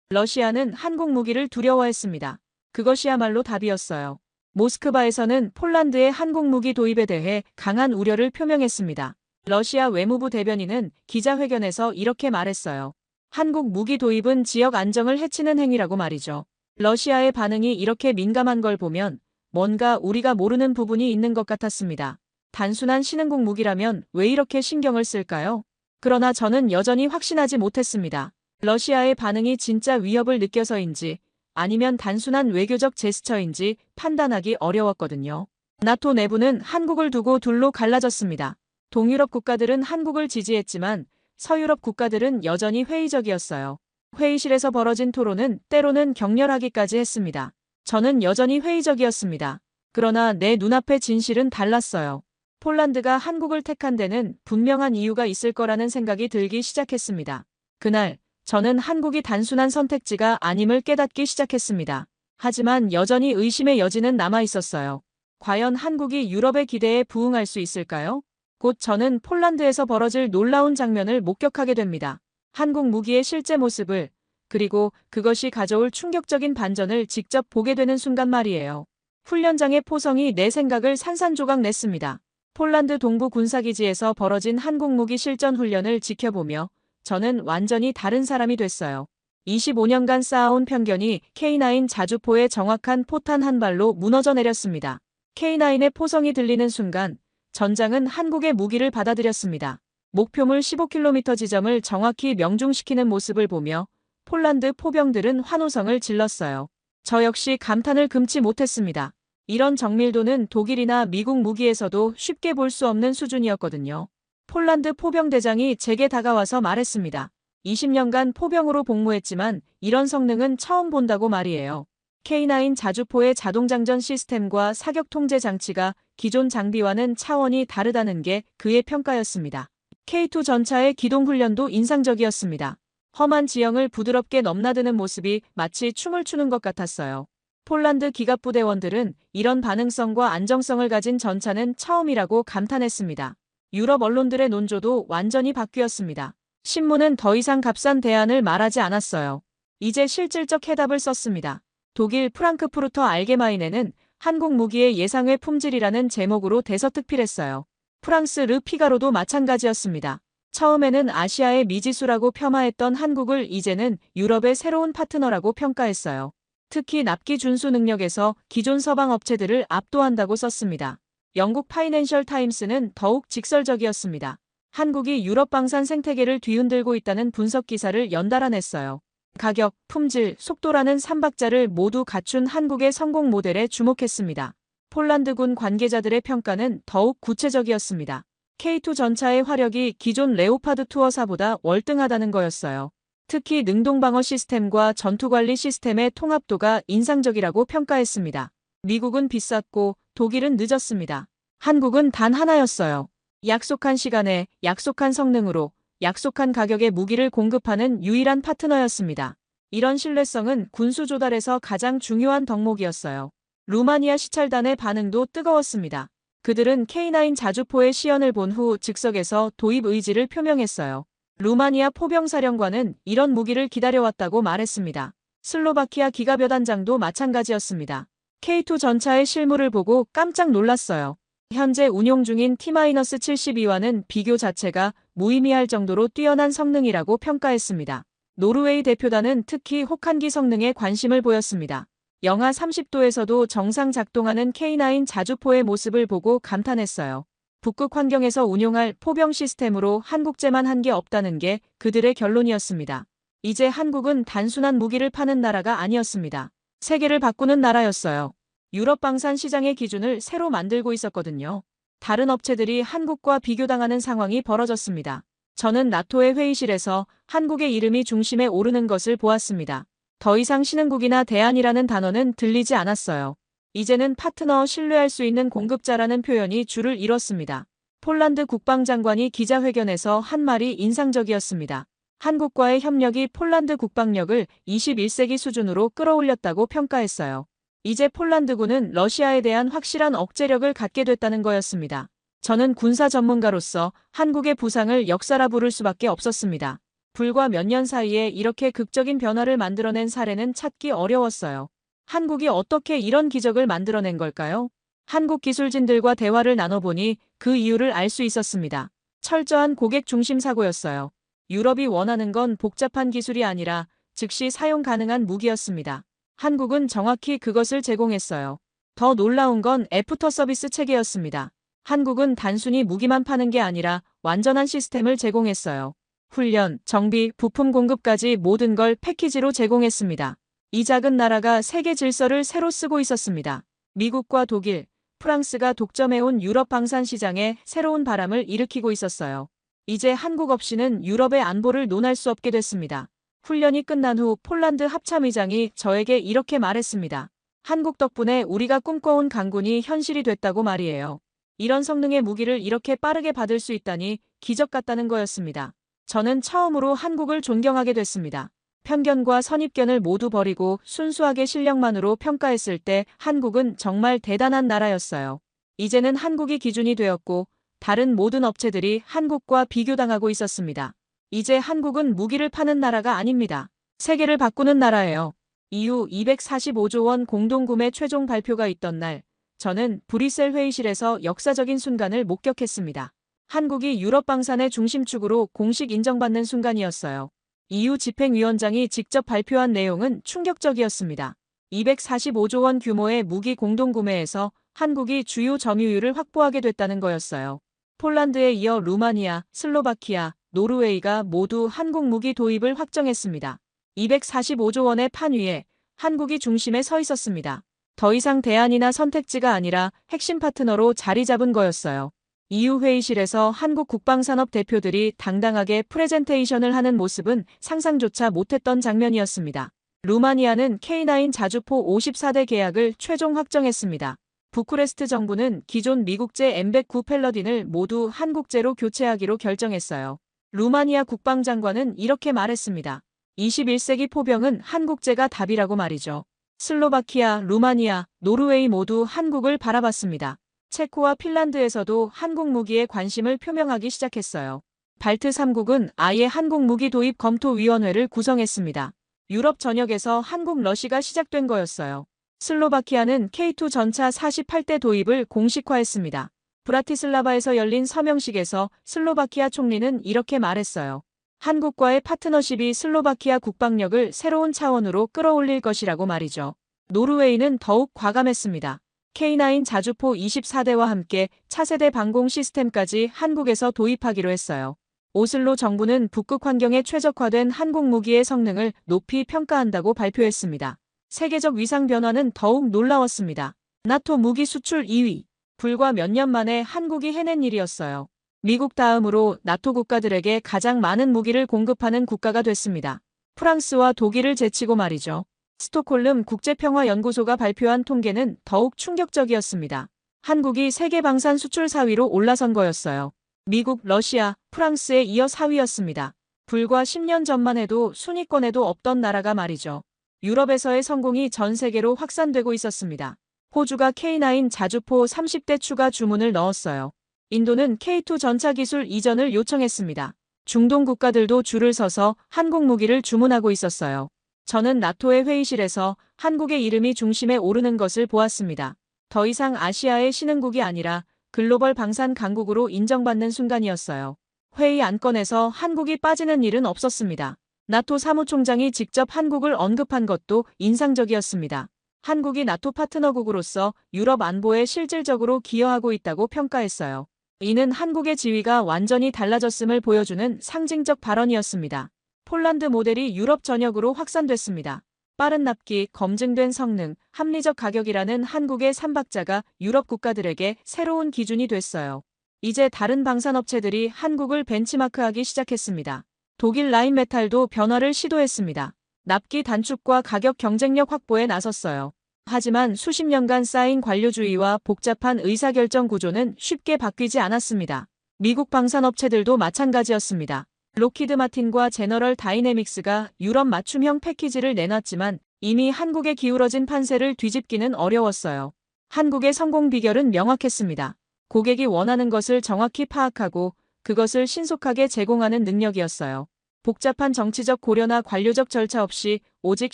러시아는 한국 무기를 두려워했습니다. 그것이야말로 답이었어요. 모스크바에서는 폴란드의 한국 무기 도입에 대해 강한 우려를 표명했습니다. 러시아 외무부 대변인은 기자회견에서 이렇게 말했어요. 한국 무기 도입은 지역 안정을 해치는 행위라고 말이죠. 러시아의 반응이 이렇게 민감한 걸 보면 뭔가 우리가 모르는 부분이 있는 것 같았습니다. 단순한 신흥국 무기라면 왜 이렇게 신경을 쓸까요? 그러나 저는 여전히 확신하지 못했습니다. 러시아의 반응이 진짜 위협을 느껴서인지 아니면 단순한 외교적 제스처인지 판단하기 어려웠거든요. 나토 내부는 한국을 두고 둘로 갈라졌습니다. 동유럽 국가들은 한국을 지지했지만 서유럽 국가들은 여전히 회의적이었어요. 회의실에서 벌어진 토론은 때로는 격렬하기까지 했습니다. 저는 여전히 회의적이었습니다. 그러나 내 눈앞의 진실은 달랐어요. 폴란드가 한국을 택한 데는 분명한 이유가 있을 거라는 생각이 들기 시작했습니다. 그날 저는 한국이 단순한 선택지가 아님을 깨닫기 시작했습니다. 하지만 여전히 의심의 여지는 남아 있었어요. 과연 한국이 유럽의 기대에 부응할 수 있을까요? 곧 저는 폴란드에서 벌어질 놀라운 장면을 목격하게 됩니다. 한국 무기의 실제 모습을, 그리고 그것이 가져올 충격적인 반전을 직접 보게 되는 순간 말이에요. 훈련장의 포성이 내 생각을 산산조각 냈습니다. 폴란드 동부 군사기지에서 벌어진 한국 무기 실전 훈련을 지켜보며 저는 완전히 다른 사람이 됐어요. 25년간 쌓아온 편견이 K9 자주포의 정확한 포탄 한 발로 무너져 내렸습니다. K9의 포성이 들리는 순간 전장은 한국의 무기를 받아들였습니다. 목표물 15km 지점을 정확히 명중시키는 모습을 보며 폴란드 포병들은 환호성을 질렀어요. 저 역시 감탄을 금치 못했습니다. 이런 정밀도는 독일이나 미국 무기에서도 쉽게 볼 수 없는 수준이었거든요. 폴란드 포병대장이 제게 다가와서 말했습니다. 20년간 포병으로 복무했지만 이런 성능은 처음 본다고 말이에요. K9 자주포의 자동장전 시스템과 사격 통제 장치가 기존 장비와는 차원이 다르다는 게 그의 평가였습니다. K2 전차의 기동훈련도 인상적이었습니다. 험한 지형을 부드럽게 넘나드는 모습이 마치 춤을 추는 것 같았어요. 폴란드 기갑부대원들은 이런 반응성과 안정성을 가진 전차는 처음이라고 감탄했습니다. 유럽 언론들의 논조도 완전히 바뀌었습니다. 신문은 더 이상 값싼 대안을 말하지 않았어요. 이제 실질적 해답을 썼습니다. 독일 프랑크푸르터 알게마인에는 한국 무기의 예상외 품질이라는 제목으로 대서특필했어요. 프랑스 르 피가로도 마찬가지였습니다. 처음에는 아시아의 미지수라고 폄하했던 한국을 이제는 유럽의 새로운 파트너라고 평가했어요. 특히 납기 준수 능력에서 기존 서방 업체들을 압도한다고 썼습니다. 영국 파이낸셜 타임스는 더욱 직설적이었습니다. 한국이 유럽 방산 생태계를 뒤흔들고 있다는 분석 기사를 연달아 냈어요. 가격, 품질, 속도라는 3박자를 모두 갖춘 한국의 성공 모델에 주목했습니다. 폴란드군 관계자들의 평가는 더욱 구체적이었습니다. K2 전차의 화력이 기존 레오파드 투어사보다 월등하다는 거였어요. 특히 능동방어 시스템과 전투관리 시스템의 통합도가 인상적이라고 평가했습니다. 미국은 비쌌고 독일은 늦었습니다. 한국은 단 하나였어요. 약속한 시간에 약속한 성능으로 약속한 가격에 무기를 공급하는 유일한 파트너였습니다. 이런 신뢰성은 군수 조달에서 가장 중요한 덕목이었어요. 루마니아 시찰단의 반응도 뜨거웠습니다. 그들은 K9 자주포의 시연을 본 후 즉석에서 도입 의지를 표명했어요. 루마니아 포병사령관은 이런 무기를 기다려왔다고 말했습니다. 슬로바키아 기갑여단장도 마찬가지였습니다. K2 전차의 실물을 보고 깜짝 놀랐어요. 현재 운용 중인 T-72와는 비교 자체가 무의미할 정도로 뛰어난 성능이라고 평가했습니다. 노르웨이 대표단은 특히 혹한기 성능에 관심을 보였습니다. 영하 30도에서도 정상 작동하는 K9 자주포의 모습을 보고 감탄했어요. 북극 환경에서 운용할 포병 시스템으로 한국제만 한 게 없다는 게 그들의 결론이었습니다. 이제 한국은 단순한 무기를 파는 나라가 아니었습니다. 세계를 바꾸는 나라였어요. 유럽 방산 시장의 기준을 새로 만들고 있었거든요. 다른 업체들이 한국과 비교당하는 상황이 벌어졌습니다. 저는 나토의 회의실에서 한국의 이름이 중심에 오르는 것을 보았습니다. 더 이상 신흥국이나 대안이라는 단어는 들리지 않았어요. 이제는 파트너, 신뢰할 수 있는 공급자라는 표현이 줄을 이뤘습니다. 폴란드 국방장관이 기자회견에서 한 말이 인상적이었습니다. 한국과의 협력이 폴란드 국방력을 21세기 수준으로 끌어올렸다고 평가했어요. 이제 폴란드군은 러시아에 대한 확실한 억제력을 갖게 됐다는 거였습니다. 저는 군사 전문가로서 한국의 부상을 역사라 부를 수밖에 없었습니다. 불과 몇 년 사이에 이렇게 극적인 변화를 만들어낸 사례는 찾기 어려웠어요. 한국이 어떻게 이런 기적을 만들어낸 걸까요? 한국 기술진들과 대화를 나눠보니 그 이유를 알 수 있었습니다. 철저한 고객 중심 사고였어요. 유럽이 원하는 건 복잡한 기술이 아니라 즉시 사용 가능한 무기였습니다. 한국은 정확히 그것을 제공했어요. 더 놀라운 건 애프터 서비스 체계였습니다. 한국은 단순히 무기만 파는 게 아니라 완전한 시스템을 제공했어요. 훈련, 정비, 부품 공급까지 모든 걸 패키지로 제공했습니다. 이 작은 나라가 세계 질서를 새로 쓰고 있었습니다. 미국과 독일, 프랑스가 독점해온 유럽 방산 시장에 새로운 바람을 일으키고 있었어요. 이제 한국 없이는 유럽의 안보를 논할 수 없게 됐습니다. 훈련이 끝난 후 폴란드 합참의장이 저에게 이렇게 말했습니다. 한국 덕분에 우리가 꿈꿔온 강군이 현실이 됐다고 말이에요. 이런 성능의 무기를 이렇게 빠르게 받을 수 있다니 기적 같다는 거였습니다. 저는 처음으로 한국을 존경하게 됐습니다. 편견과 선입견을 모두 버리고 순수하게 실력만으로 평가했을 때 한국은 정말 대단한 나라였어요. 이제는 한국이 기준이 되었고 다른 모든 업체들이 한국과 비교당하고 있었습니다. 이제 한국은 무기를 파는 나라가 아닙니다. 세계를 바꾸는 나라예요. EU 245조 원 공동구매 최종 발표가 있던 날, 저는 브뤼셀 회의실에서 역사적인 순간을 목격했습니다. 한국이 유럽 방산의 중심축으로 공식 인정받는 순간이었어요. EU 집행위원장이 직접 발표한 내용은 충격적이었습니다. 245조 원 규모의 무기 공동구매에서 한국이 주요 점유율을 확보하게 됐다는 거였어요. 폴란드에 이어 루마니아, 슬로바키아, 노르웨이가 모두 한국 무기 도입을 확정했습니다. 245조 원의 판 위에 한국이 중심에 서 있었습니다. 더 이상 대안이나 선택지가 아니라 핵심 파트너로 자리 잡은 거였어요. EU 회의실에서 한국 국방산업 대표들이 당당하게 프레젠테이션을 하는 모습은 상상조차 못했던 장면이었습니다. 루마니아는 K9 자주포 54대 계약을 최종 확정했습니다. 부쿠레스트 정부는 기존 미국제 M109 팰러딘을 모두 한국제로 교체하기로 결정했어요. 루마니아 국방장관은 이렇게 말했습니다. 21세기 포병은 한국제가 답이라고 말이죠. 슬로바키아, 루마니아, 노르웨이 모두 한국을 바라봤습니다. 체코와 핀란드에서도 한국 무기에 관심을 표명하기 시작했어요. 발트 3국은 아예 한국 무기 도입 검토위원회를 구성했습니다. 유럽 전역에서 한국 러시가 시작된 거였어요. 슬로바키아는 K2 전차 48대 도입을 공식화했습니다. 브라티슬라바에서 열린 서명식에서 슬로바키아 총리는 이렇게 말했어요. 한국과의 파트너십이 슬로바키아 국방력을 새로운 차원으로 끌어올릴 것이라고 말이죠. 노르웨이는 더욱 과감했습니다. K9 자주포 24대와 함께 차세대 방공 시스템까지 한국에서 도입하기로 했어요. 오슬로 정부는 북극 환경에 최적화된 한국 무기의 성능을 높이 평가한다고 발표했습니다. 세계적 위상 변화는 더욱 놀라웠습니다. 나토 무기 수출 2위. 불과 몇 년 만에 한국이 해낸 일이었어요. 미국 다음으로 나토 국가들에게 가장 많은 무기를 공급하는 국가가 됐습니다. 프랑스와 독일을 제치고 말이죠. 스톡홀름 국제평화연구소가 발표한 통계는 더욱 충격적이었습니다. 한국이 세계 방산 수출 4위로 올라선 거였어요. 미국, 러시아, 프랑스에 이어 4위였습니다. 불과 10년 전만 해도 순위권에도 없던 나라가 말이죠. 유럽에서의 성공이 전 세계로 확산되고 있었습니다. 호주가 K9 자주포 30대 추가 주문을 넣었어요. 인도는 K2 전차 기술 이전을 요청했습니다. 중동 국가들도 줄을 서서 한국 무기를 주문하고 있었어요. 저는 나토의 회의실에서 한국의 이름이 중심에 오르는 것을 보았습니다. 더 이상 아시아의 신흥국이 아니라 글로벌 방산 강국으로 인정받는 순간이었어요. 회의 안건에서 한국이 빠지는 일은 없었습니다. 나토 사무총장이 직접 한국을 언급한 것도 인상적이었습니다. 한국이 나토 파트너국으로서 유럽 안보에 실질적으로 기여하고 있다고 평가했어요. 이는 한국의 지위가 완전히 달라졌음을 보여주는 상징적 발언이었습니다. 폴란드 모델이 유럽 전역으로 확산됐습니다. 빠른 납기, 검증된 성능, 합리적 가격이라는 한국의 3박자가 유럽 국가들에게 새로운 기준이 됐어요. 이제 다른 방산업체들이 한국을 벤치마크하기 시작했습니다. 독일 라인메탈도 변화를 시도했습니다. 납기 단축과 가격 경쟁력 확보에 나섰어요. 하지만 수십 년간 쌓인 관료주의와 복잡한 의사결정 구조는 쉽게 바뀌지 않았습니다. 미국 방산업체들도 마찬가지였습니다. 록히드 마틴과 제너럴 다이내믹스가 유럽 맞춤형 패키지를 내놨지만 이미 한국에 기울어진 판세를 뒤집기는 어려웠어요. 한국의 성공 비결은 명확했습니다. 고객이 원하는 것을 정확히 파악하고 그것을 신속하게 제공하는 능력이었어요. 복잡한 정치적 고려나 관료적 절차 없이 오직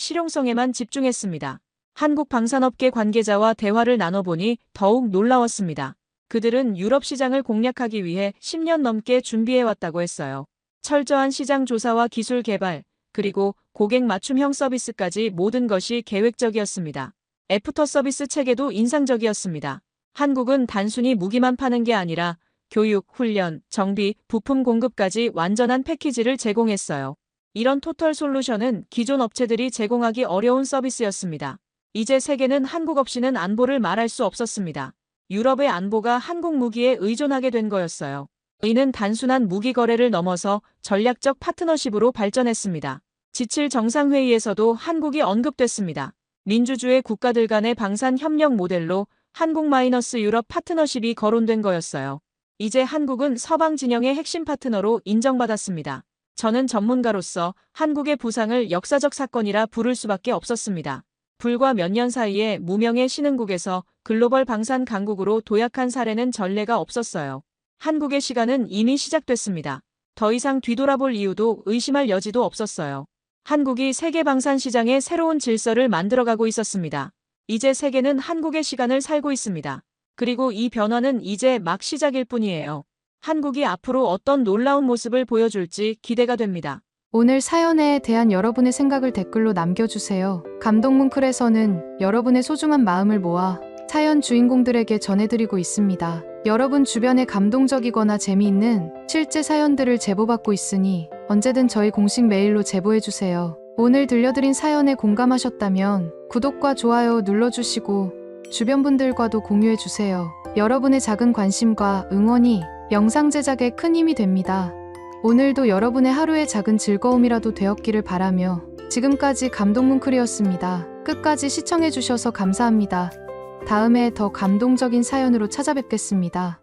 실용성에만 집중했습니다. 한국 방산업계 관계자와 대화를 나눠보니 더욱 놀라웠습니다. 그들은 유럽 시장을 공략하기 위해 10년 넘게 준비해왔다고 했어요. 철저한 시장 조사와 기술 개발, 그리고 고객 맞춤형 서비스까지 모든 것이 계획적이었습니다. 애프터 서비스 체계도 인상적이었습니다. 한국은 단순히 무기만 파는 게 아니라 교육, 훈련, 정비, 부품 공급까지 완전한 패키지를 제공했어요. 이런 토털 솔루션은 기존 업체들이 제공하기 어려운 서비스였습니다. 이제 세계는 한국 없이는 안보를 말할 수 없었습니다. 유럽의 안보가 한국 무기에 의존하게 된 거였어요. 이는 단순한 무기 거래를 넘어서 전략적 파트너십으로 발전했습니다. 지칠 정상회의에서도 한국이 언급됐습니다. 민주주의 국가들 간의 방산 협력 모델로 한국-유럽 파트너십이 거론된 거였어요. 이제 한국은 서방 진영의 핵심 파트너로 인정받았습니다. 저는 전문가로서 한국의 부상을 역사적 사건이라 부를 수밖에 없었습니다. 불과 몇 년 사이에 무명의 신흥국에서 글로벌 방산 강국으로 도약한 사례는 전례가 없었어요. 한국의 시간은 이미 시작됐습니다. 더 이상 뒤돌아볼 이유도 의심할 여지도 없었어요. 한국이 세계 방산 시장의 새로운 질서를 만들어가고 있었습니다. 이제 세계는 한국의 시간을 살고 있습니다. 그리고 이 변화는 이제 막 시작일 뿐이에요. 한국이 앞으로 어떤 놀라운 모습을 보여줄지 기대가 됩니다. 오늘 사연에 대한 여러분의 생각을 댓글로 남겨주세요. 감동뭉클에서는 여러분의 소중한 마음을 모아 사연 주인공들에게 전해드리고 있습니다. 여러분 주변에 감동적이거나 재미있는 실제 사연들을 제보받고 있으니 언제든 저희 공식 메일로 제보해주세요. 오늘 들려드린 사연에 공감하셨다면 구독과 좋아요 눌러주시고 주변 분들과도 공유해주세요. 여러분의 작은 관심과 응원이 영상 제작에 큰 힘이 됩니다. 오늘도 여러분의 하루의 작은 즐거움이라도 되었기를 바라며 지금까지 감동뭉클이었습니다. 끝까지 시청해주셔서 감사합니다. 다음에 더 감동적인 사연으로 찾아뵙겠습니다.